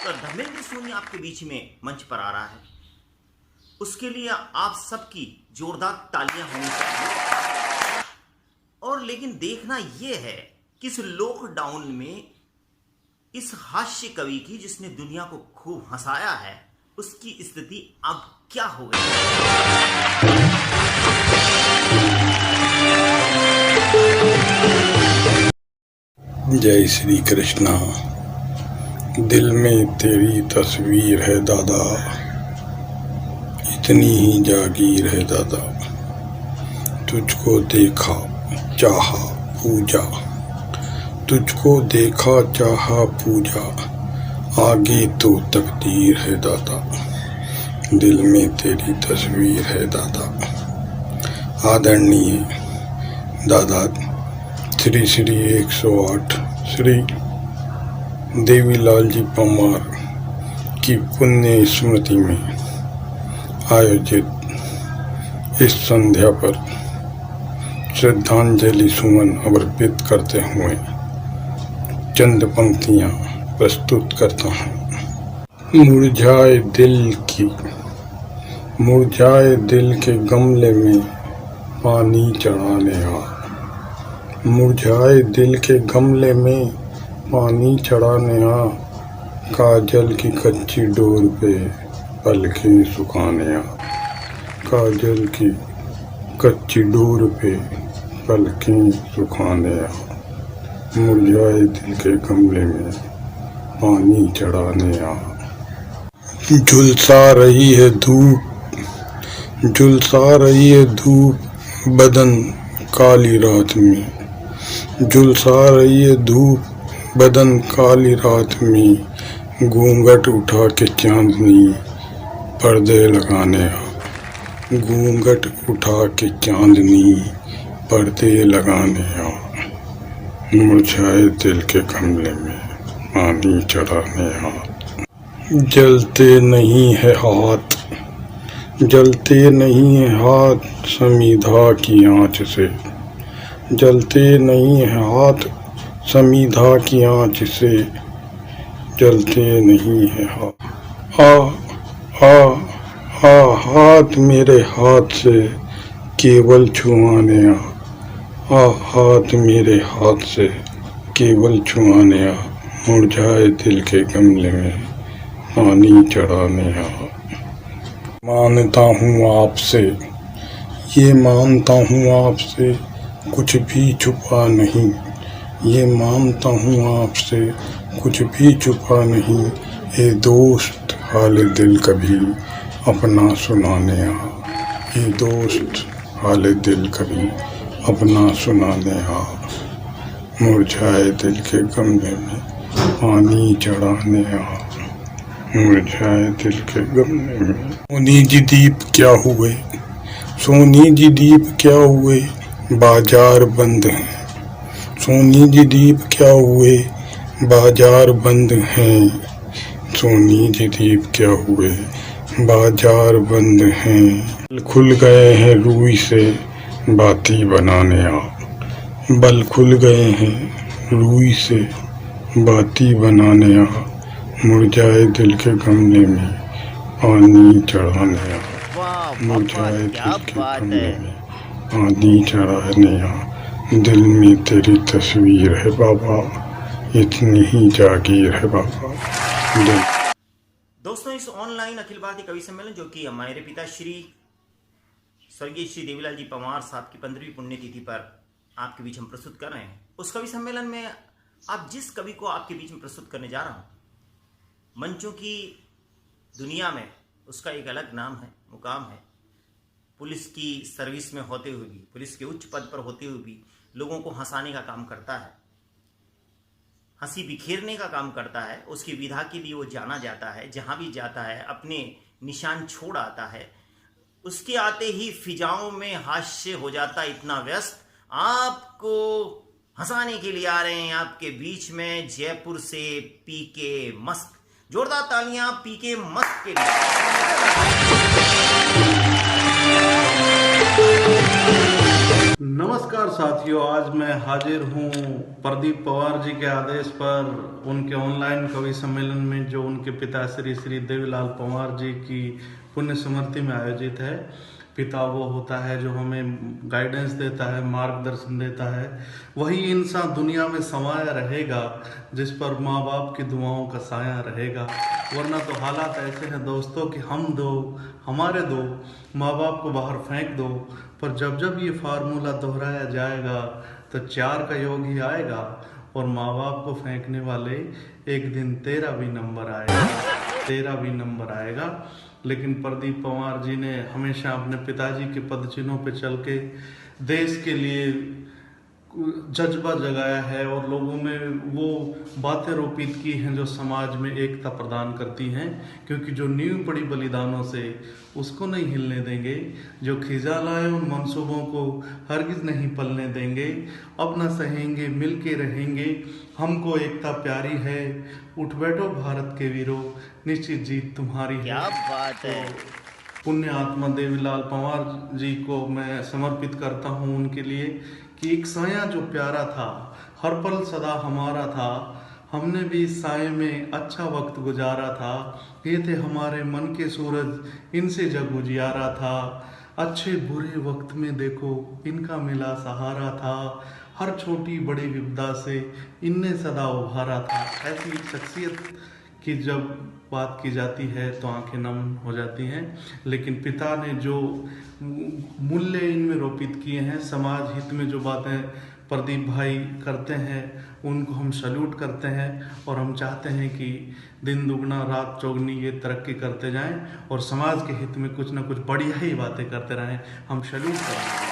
तो धर्मेंद्र सोनी आपके बीच में मंच पर आ रहा है, उसके लिए आप सबकी जोरदार तालियां होनी चाहिए। और लेकिन देखना यह है कि इस लॉकडाउन में इस हास्य कवि की, जिसने दुनिया को खूब हंसाया है, उसकी स्थिति अब क्या हो गई। जय श्री कृष्णा। दिल में तेरी तस्वीर है दादा, इतनी ही जागीर है दादा। तुझको देखा चाहा पूजा, तुझको देखा चाहा पूजा, आगे तो तकदीर है दादा। दिल में तेरी तस्वीर है दादा। आदरणीय दादा श्री श्री 108 श्री देवीलाल जी पंवार की पुण्य स्मृति में आयोजित इस संध्या पर श्रद्धांजलि सुमन अर्पित करते हुए चंद पंक्तियां प्रस्तुत करता हूँ। मुरझाए दिल के गमले में पानी चढ़ाने आ, मुरझाए दिल के गमले में पानी चढ़ाने आ, काजल की कच्ची डोर पे पलकें सुखाने आ, काजल की कच्ची डोर पे पलकें सुखाने आ, मुरझाए दिल के गमले में पानी चढ़ाने आ। झुलसा रही है धूप बदन काली रात में, झुलसा रही है धूप बदन काली रात में, घूंघट उठा के चांदनी पर्दे लगाने आ, घूंघट उठा के चांदनी पर्दे लगाने आ, मुरझाए दिल के गमले में पानी चढ़ाने आ। जलते नहीं है हाथ समीधा की आँच से, जलते नहीं है हाथ समीधा की आँच से, जलते नहीं है हाथ मेरे हाथ से केवल छुआने आ, हाथ मेरे हाथ से केवल छुआने आ, मुरझाए दिल के गमले में पानी चढ़ाने आ। मानता हूँ आपसे, ये मानता हूँ आपसे कुछ भी छुपा नहीं, ये मानता हूँ आपसे कुछ भी छुपा नहीं, ए दोस्त हाल दिल कभी अपना सुनाने आ, ये दोस्त हाल दिल कभी अपना सुनाने आ, मुरझाए दिल के गमले में पानी चढ़ाने आ, मुरझाए दिल के गमले में। सोनी जी दीप क्या हुए, सोनी जी दीप क्या हुए, बाजार बंद हैं, सोनी जी दीप क्या हुए, बाजार बंद हैं, सोनी जी दीप क्या हुए, बाजार बंद हैं। खुल गए हैं रूई से बाती बनाने आ, बल खुल गए हैं रूई से बाती बनाने आ, मुरझाए दिल के गमले में पानी चढ़ाने आ, मुरझाए दिल के गमले में पानी चढ़ाने आ, दिल में तेरी तस्वीर है बाबा, इतनी ही जागीर है बाबा। दोस्तों, इस ऑनलाइन अखिल भारतीय कवि सम्मेलन जो कि हमारे पिता श्री स्वर्गीय श्री देवीलाल जी पंवार साहब की 15वीं पुण्यतिथि पर आपके बीच हम प्रस्तुत कर रहे हैं, उस कवि सम्मेलन में आप जिस कवि को आपके बीच में प्रस्तुत करने जा रहा हूं, मंचों की दुनिया में उसका एक अलग नाम है, मुकाम है। पुलिस की सर्विस में होते हुए भी, पुलिस के उच्च पद पर होते हुए भी लोगों को हंसाने का काम करता है, हंसी बिखेरने का काम करता है। उसकी विधा के लिए वो जाना जाता है, जहां भी जाता है अपने निशान छोड़ आता है। उसके आते ही फिजाओं में हास्य हो जाता है, इतना व्यस्त। आपको हंसाने के लिए आ रहे हैं आपके बीच में जयपुर से पीके मस्त। जोरदार तालियां पीके मस्त के लिए। नमस्कार साथियों, आज मैं हाजिर हूँ प्रदीप पवार जी के आदेश पर उनके ऑनलाइन कवि सम्मेलन में, जो उनके पिता श्री श्री देवीलाल पंवार जी की पुण्य स्मृति में आयोजित है। पिता वो होता है जो हमें गाइडेंस देता है, मार्गदर्शन देता है। वही इंसान दुनिया में समाया रहेगा जिस पर माँ बाप की दुआओं का साया रहेगा। वरना तो हालात ऐसे हैं दोस्तों कि हमारे दो माँ बाप को बाहर फेंक दो, पर जब जब ये फार्मूला दोहराया जाएगा तो 4 का योग ही आएगा और माँ बाप को फेंकने वाले एक दिन 13 भी नंबर आएगा। लेकिन प्रदीप पंवार जी ने हमेशा अपने पिताजी के पदचिन्हों पे चल के देश के लिए जज्बा जगाया है और लोगों में वो बातें रोपित की हैं जो समाज में एकता प्रदान करती हैं, क्योंकि जो नींव पड़ी बलिदानों से उसको नहीं हिलने देंगे, जो खिजा लाए उन मंसूबों को हरगिज नहीं पलने देंगे। अपना सहेंगे, मिल के रहेंगे, हमको एकता प्यारी है, उठ बैठो भारत के वीरों, निश्चित जीत तुम्हारी है। क्या बात है। पुण्य आत्मा देवीलाल पंवार जी को मैं समर्पित करता हूँ उनके लिए कि एक साया जो प्यारा था, हर पल सदा हमारा था, हमने भी इस साये में अच्छा वक्त गुजारा था। ये थे हमारे मन के सूरज, इनसे जग उजियारा था। अच्छे बुरे वक्त में देखो इनका मिला सहारा था, हर छोटी बड़ी विपदा से इनने सदा उभारा था। ऐसी शख्सियत की जब बात की जाती है तो आंखें नम हो जाती हैं। लेकिन पिता ने जो मूल्य इनमें रोपित किए हैं, समाज हित में जो बातें प्रदीप भाई करते हैं, उनको हम सैल्यूट करते हैं और हम चाहते हैं कि दिन दुगना रात चौगनी ये तरक्की करते जाएं और समाज के हित में कुछ ना कुछ बढ़िया ही बातें करते रहें। हम सैल्यूट करेंगे।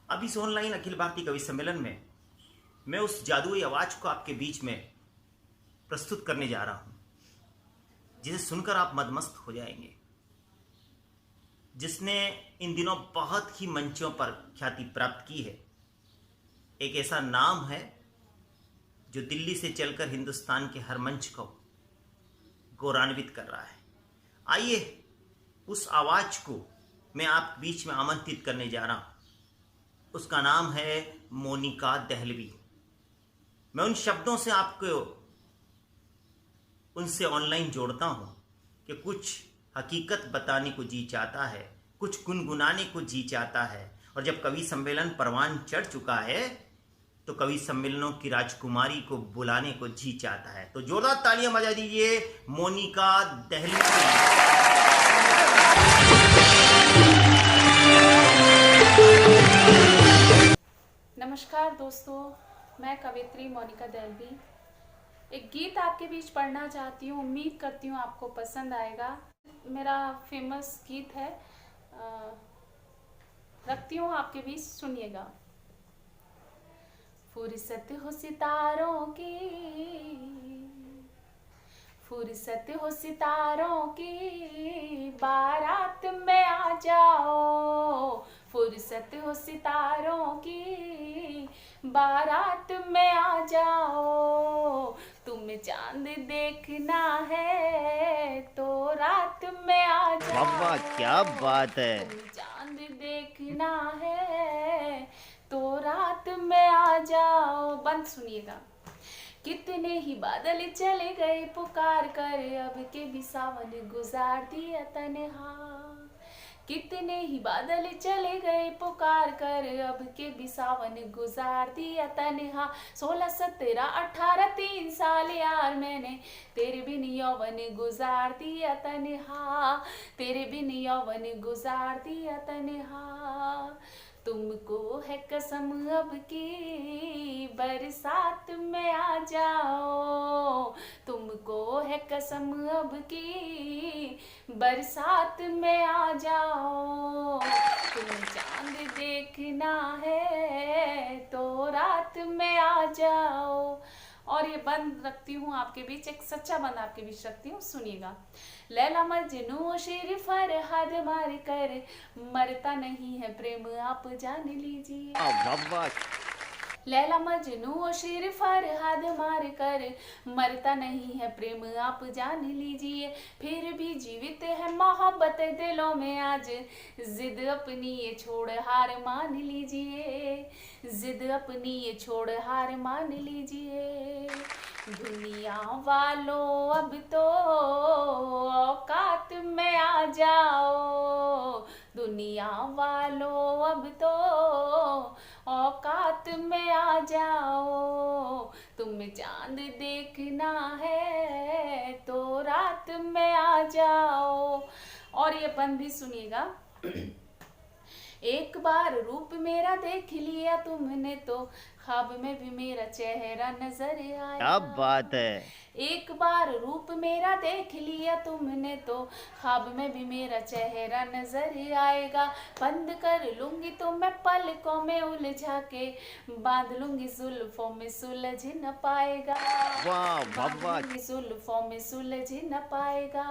अब इस ऑनलाइन अखिल भारतीय कवि सम्मेलन में मैं उस जादुई आवाज को आपके बीच में प्रस्तुत करने जा रहा हूं, जिसे सुनकर आप मदमस्त हो जाएंगे, जिसने इन दिनों बहुत ही मंचों पर ख्याति प्राप्त की है। एक ऐसा नाम है जो दिल्ली से चलकर हिंदुस्तान के हर मंच को गौरवान्वित कर रहा है। आइए उस आवाज को मैं आप बीच में आमंत्रित करने जा रहा हूं। उसका नाम है मोनिका दहलवी। मैं उन शब्दों से आपको उनसे ऑनलाइन जोड़ता हूं कि कुछ हकीकत बताने को जी चाहता है, कुछ गुनगुनाने को जी चाहता है। और जब कवि सम्मेलन परवान चढ़ चुका है तो कवि सम्मेलनों की राजकुमारी को बुलाने को जी चाहता है। तो जोरदार तालियां बजा दीजिए मोनिका दहलवी। नमस्कार दोस्तों, मैं कवित्री मोनिका दहलवी एक गीत आपके बीच पढ़ना चाहती हूँ। उम्मीद करती हूँ आपको पसंद आएगा। मेरा फेमस गीत है, रखती हूँ आपके बीच, सुनिएगा। फुर्सत हो सितारों की, फुर्सत हो सितारों की, बारात में आ जाओ। फुर्सत हो सितारों की, बारात में आ जाओ। तुम्हें चांद देखना है तो रात में आ जाओ। वाह, क्या बात है। तुम्हें चांद देखना है तो रात में आ जाओ। बंद सुनिएगा। कितने ही बादल चले गए पुकार कर, अब के भी सावन गुजार दिया तन्हा। कितने ही बादल चले गए पुकार कर, अब के भी सावन गुजार दिया तन्हा। 16, 17, 18, 3 साल यार मैंने तेरे बिन यौवन गुजार दिया तन्हा। तेरे बिन यौवन गुजार दिया तन्हा। तुमको है कसम अब की बरसात में आ जाओ। तुमको है कसम अब की बरसात में आ जाओ। तुम्हें चांद देखना है तो रात में आ जाओ। और ये बंद रखती हूँ आपके बीच, एक सच्चा बंद आपके बीच रखती हूँ, सुनिएगा। लैला मजनू शेर फरहाद मार कर, मरता नहीं है प्रेम आप जान लीजिए। लैला मजनू और शेर फरहाद मार कर मरता नहीं है प्रेम आप जान लीजिए, फिर भी जीवित है मोहब्बत दिलों में आज, जिद अपनी ये छोड़ हार मान लीजिए, जिद अपनी ये छोड़ हार मान लीजिए। दुनिया वालों अब तो औकात में आ जाओ, दुनिया वालों अब तो औकात में आ जाओ, तुम्हें चांद देखना है तो रात में आ जाओ। और ये पन भी सुनिएगा। एक बार रूप मेरा देख लिया तुमने तो ख्वाब में भी मेरा चेहरा नजर आया। क्या बात है। एक बार रूप मेरा देख लिया तुमने तो ख्वाब में भी मेरा चेहरा नजर आएगा, बंद कर लूंगी तो मैं पलकों में उलझा के, बांध लूंगी जुल्फों में सुलझ न पाएगा, वाह बांध लूंगी जुल्फों में सुलझ न पाएगा,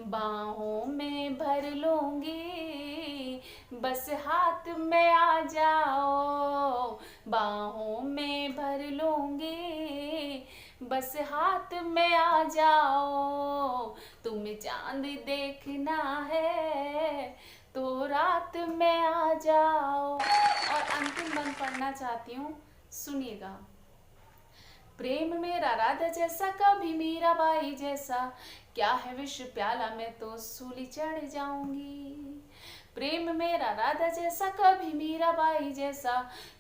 बाहों में भर लूंगी बस हाथ में आ जाओ, बाहों में भर लूंगी बस हाथ में आ जाओ, तुम्हें चांद देखना है तो रात में आ जाओ। और अंतिम बंद पढ़ना चाहती हूँ, सुनिएगा। प्रेम मेरा राधा जैसा कभी मीराबाई जैसा, क्या है विष प्याला मैं तो सूली चढ़ जाऊंगी। प्रेम मेरा राधा जैसा कभी मीराबाई जैसा,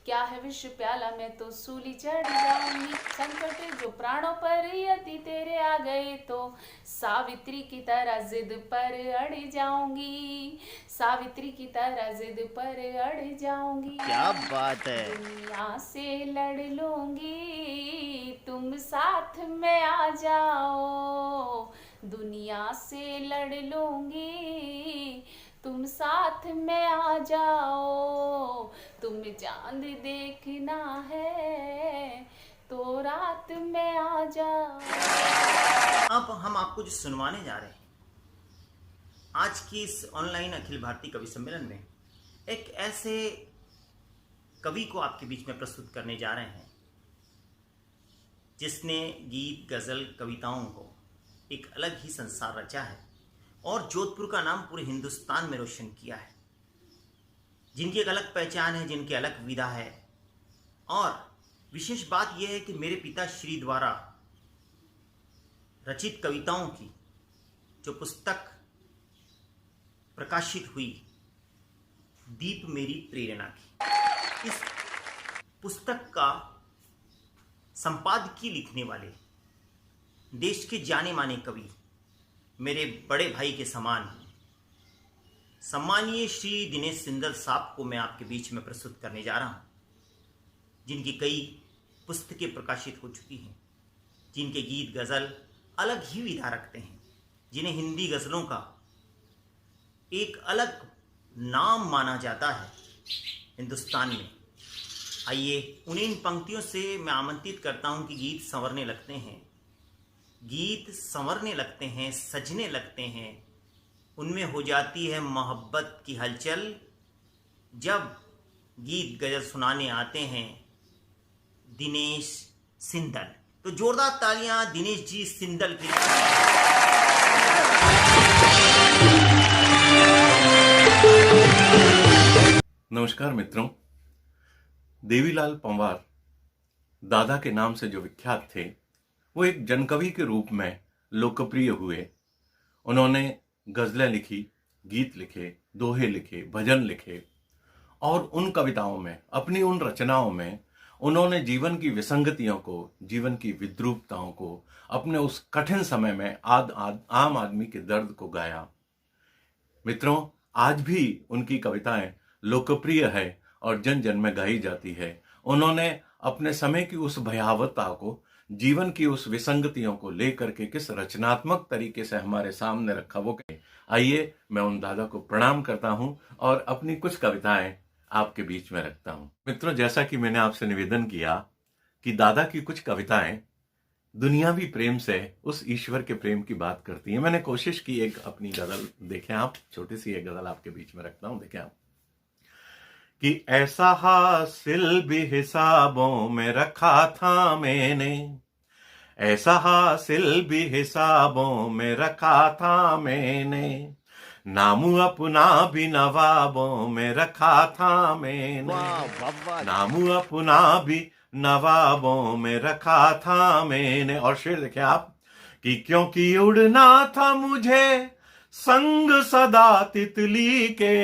क्या है विष प्याला मैं तो सूली चढ़ जाऊंगी। संकट जो प्राणों पर यदि तेरे आ गए तो सावित्री की तरह जिद पर अड़ जाऊंगी, सावित्री की तरह जिद पर अड़ जाऊंगी। क्या बात है। दुनिया से लड़ लूंगी तुम साथ में आ जाओ, दुनिया से लड़ लूंगी तुम साथ में आ जाओ, तुम्हें चांद देखना है तो रात में आ जाओ। अब हम आपको जो सुनवाने जा रहे हैं आज की इस ऑनलाइन अखिल भारतीय कवि सम्मेलन में, एक ऐसे कवि को आपके बीच में प्रस्तुत करने जा रहे हैं जिसने गीत, गजल, कविताओं को एक अलग ही संसार रचा है और जोधपुर का नाम पूरे हिंदुस्तान में रोशन किया है, जिनकी एक अलग पहचान है, जिनकी अलग विधा है। और विशेष बात यह है कि मेरे पिता श्री द्वारा रचित कविताओं की जो पुस्तक प्रकाशित हुई, दीप मेरी प्रेरणा की, इस पुस्तक का संपादकीय लिखने वाले देश के जाने माने कवि, मेरे बड़े भाई के समान सम्मानीय श्री दिनेश सिंदल साहब को मैं आपके बीच में प्रस्तुत करने जा रहा हूं, जिनकी कई पुस्तकें प्रकाशित हो चुकी हैं, जिनके गीत गज़ल अलग ही विधा रखते हैं, जिन्हें हिंदी गज़लों का एक अलग नाम माना जाता है हिंदुस्तान में। आइए उन्हें इन पंक्तियों से मैं आमंत्रित करता हूं कि गीत संवरने लगते हैं, गीत संवरने लगते हैं, सजने लगते हैं, उनमें हो जाती है मोहब्बत की हलचल जब गीत गजल सुनाने आते हैं दिनेश सिंदल। तो जोरदार तालियां दिनेश जी सिंदल के लिए। नमस्कार मित्रों, देवीलाल पंवार दादा के नाम से जो विख्यात थे, वो एक जनकवि के रूप में लोकप्रिय हुए। उन्होंने गज़लें लिखी, गीत लिखे, दोहे लिखे, भजन लिखे और उन कविताओं में, अपनी उन रचनाओं में उन्होंने जीवन की विसंगतियों को, जीवन की विद्रूपताओं को, अपने उस कठिन समय में आम आदमी के दर्द को गाया। मित्रों, आज भी उनकी कविताएं लोकप्रिय है और जन जन में गाई जाती है। उन्होंने अपने समय की उस भयावहता को, जीवन की उस विसंगतियों को लेकर के किस रचनात्मक तरीके से हमारे सामने रखा, वो कहे। आइए मैं उन दादा को प्रणाम करता हूं और अपनी कुछ कविताएं आपके बीच में रखता हूं। मित्रों, जैसा कि मैंने आपसे निवेदन किया कि दादा की कुछ कविताएं दुनियावी प्रेम से, उस ईश्वर के प्रेम की बात करती हैं। मैंने कोशिश की एक अपनी गजल, देखें आप, छोटी सी एक गजल आपके बीच में रखता हूं, देखें आप। कि ऐसा हासिल भी हिसाबों में रखा था मैंने, ऐसा हासिल भी हिसाबों में रखा था मैंने, नाम अपना भी नवाबों में रखा था मैंने, नाम अपना भी नवाबों में रखा था मैंने। और शेर देखें आप कि क्योंकि उड़ना था मुझे संग सदा तितली के,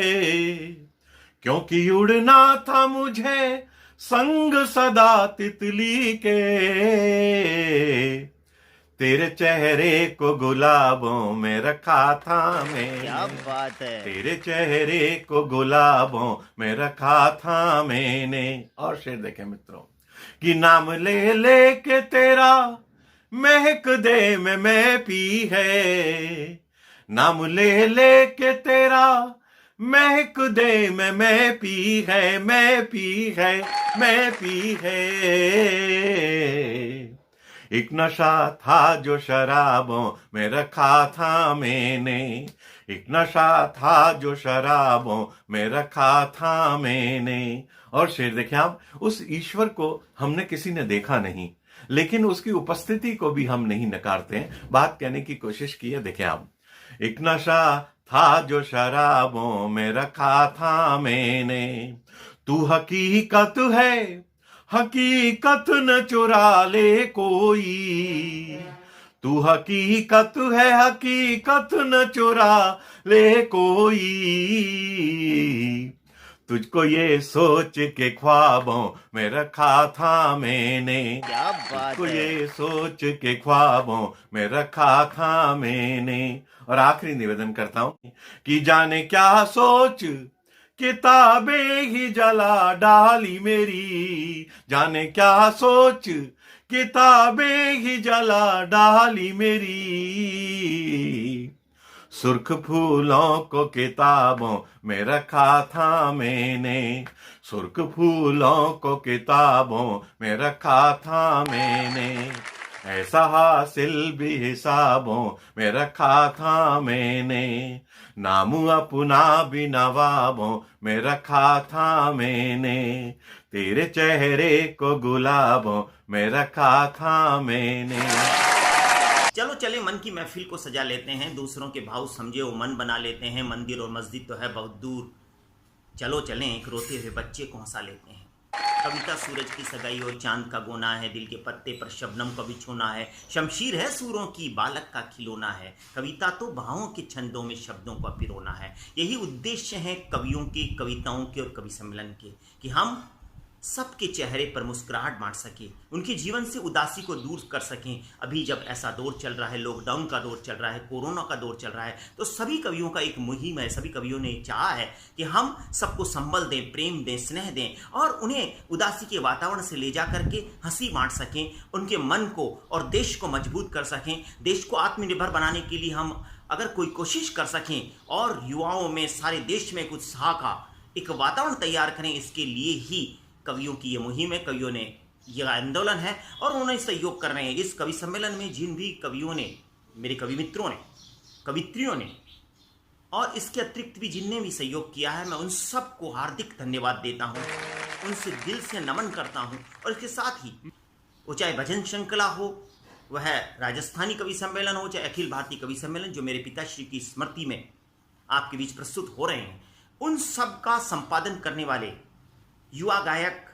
क्योंकि उड़ना था मुझे संग सदा तितली के, तेरे चेहरे को गुलाबों में रखा था मैंने, क्या बात है, तेरे चेहरे को गुलाबों में रखा था मैंने। और शेर देखें मित्रों कि नाम ले ले के तेरा महक दे में पी है, नाम ले ले के तेरा महक दे में पी है, मैं पी है, मैं पी है। एक नशा था जो शराबों में रखा था मैंने, एक नशा था जो शराबों में रखा था मैंने। और शेर देखें आप, उस ईश्वर को हमने किसी ने देखा नहीं, लेकिन उसकी उपस्थिति को भी हम नहीं नकारते हैं, बात कहने की कोशिश की है। देखें आप, एक नशा था जो शराबों में रखा था मैंने, तू हकीकत है हकीकत न चुरा ले कोई, तू हकीकत है हकीकत न चुरा ले कोई, तुझको ये सोच के ख्वाबों में रखा था मैंने, क्या बात तुझको है। ये सोच के ख्वाबों में रखा था मैंने। और आखिरी निवेदन करता हूं कि जाने क्या सोच किताबें ही जला डाली मेरी, जाने क्या सोच किताबें ही जला डाली मेरी, सुर्ख फूलों को किताबों में रखा था मैंने, सुर्ख फूलों को किताबों में रखा था मैंने, ऐसा हासिल भी हिसाबों में रखा था मैंने, नाम अपना भी नवाबों में रखा था मैंने, तेरे चेहरे को गुलाबों में रखा था मैंने। चलो चले मन की महफिल को सजा लेते हैं, दूसरों के भाव समझे वो मन बना लेते हैं, मंदिर और मस्जिद तो है बहुत दूर, चलो चलें एक रोते हुए बच्चे को हंसा लेते हैं। कविता सूरज की सगाई और चांद का गोना है, दिल के पत्ते पर शबनम का बिछोना है, शमशीर है सूरों की बालक का खिलौना है, कविता तो भावों के छंदों में शब्दों का पिरोना है। यही उद्देश्य है कवियों के, कविताओं के और कवि सम्मेलन के, कि हम सबके चेहरे पर मुस्कुराहट बांट सकें, उनके जीवन से उदासी को दूर कर सकें। अभी जब ऐसा दौर चल रहा है, लॉकडाउन का दौर चल रहा है, कोरोना का दौर चल रहा है, तो सभी कवियों का एक मुहिम है, सभी कवियों ने चाहा है कि हम सबको संबल दें, प्रेम दें, स्नेह दें और उन्हें उदासी के वातावरण से ले जा करके हंसी बांट सकें, उनके मन को और देश को मजबूत कर सकें। देश को आत्मनिर्भर बनाने के लिए हम अगर कोई कोशिश कर सकें और युवाओं में, सारे देश में एक उत्साह का एक वातावरण तैयार करें, इसके लिए ही कवियों की ये मुहिम है, कवियों ने यह आंदोलन है और उन्होंने सहयोग कर रहे हैं। इस कवि सम्मेलन में जिन भी कवियों ने, मेरे कवि मित्रों ने, कवित्रियों ने और इसके अतिरिक्त भी जिनने भी सहयोग किया है, मैं उन सबको हार्दिक धन्यवाद देता हूं, उनसे दिल से नमन करता हूं। और इसके साथ ही वो चाहे भजन श्रृंखला हो, वह राजस्थानी कवि सम्मेलन हो, चाहे अखिल भारतीय कवि सम्मेलन जो मेरे पिताश्री की स्मृति में आपके बीच प्रस्तुत हो रहे हैं, उन सब का संपादन करने वाले युवा गायक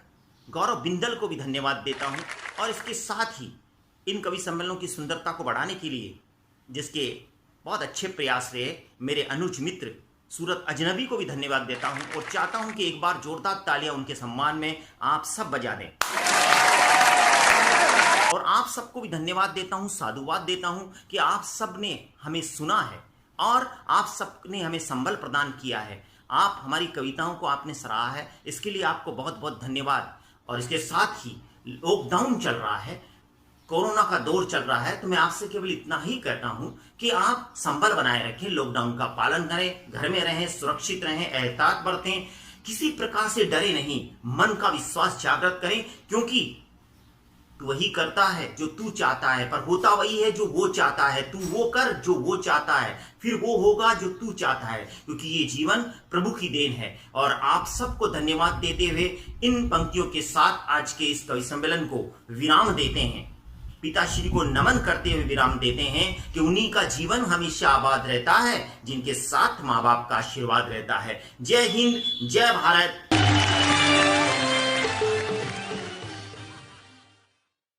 गौरव बिंदल को भी धन्यवाद देता हूं। और इसके साथ ही इन कवि सम्मेलनों की सुंदरता को बढ़ाने के लिए जिसके बहुत अच्छे प्रयास रहे, मेरे अनुज मित्र सूरत अजनबी को भी धन्यवाद देता हूं और चाहता हूं कि एक बार जोरदार तालियां उनके सम्मान में आप सब बजा दें। और आप सबको भी धन्यवाद देता हूं, साधुवाद देता हूं कि आप सब ने हमें सुना है और आप सब ने हमें संबल प्रदान किया है, आप हमारी कविताओं को आपने सराहा है, इसके लिए आपको बहुत बहुत धन्यवाद। और इसके साथ ही लॉकडाउन चल रहा है, कोरोना का दौर चल रहा है, तो मैं आपसे केवल इतना ही कहता हूं कि आप संबल बनाए रखें, लॉकडाउन का पालन करें, घर में रहें, सुरक्षित रहें, एहतियात बरतें, किसी प्रकार से डरे नहीं, मन का विश्वास जागृत करें, क्योंकि तू वही करता है जो तू चाहता है, पर होता वही है जो वो चाहता है। तू वो कर जो वो चाहता है, फिर वो होगा जो तू चाहता है, क्योंकि ये जीवन प्रभु की देन है। और आप सबको धन्यवाद देते हुए इन पंक्तियों के साथ आज के इस कवि सम्मेलन को विराम देते हैं। पिताश्री को नमन करते हुए विराम देते हैं कि उन्हीं का जीवन हमेशा आबाद रहता है जिनके साथ माँ बाप का आशीर्वाद रहता है। जय हिंद, जय भारत,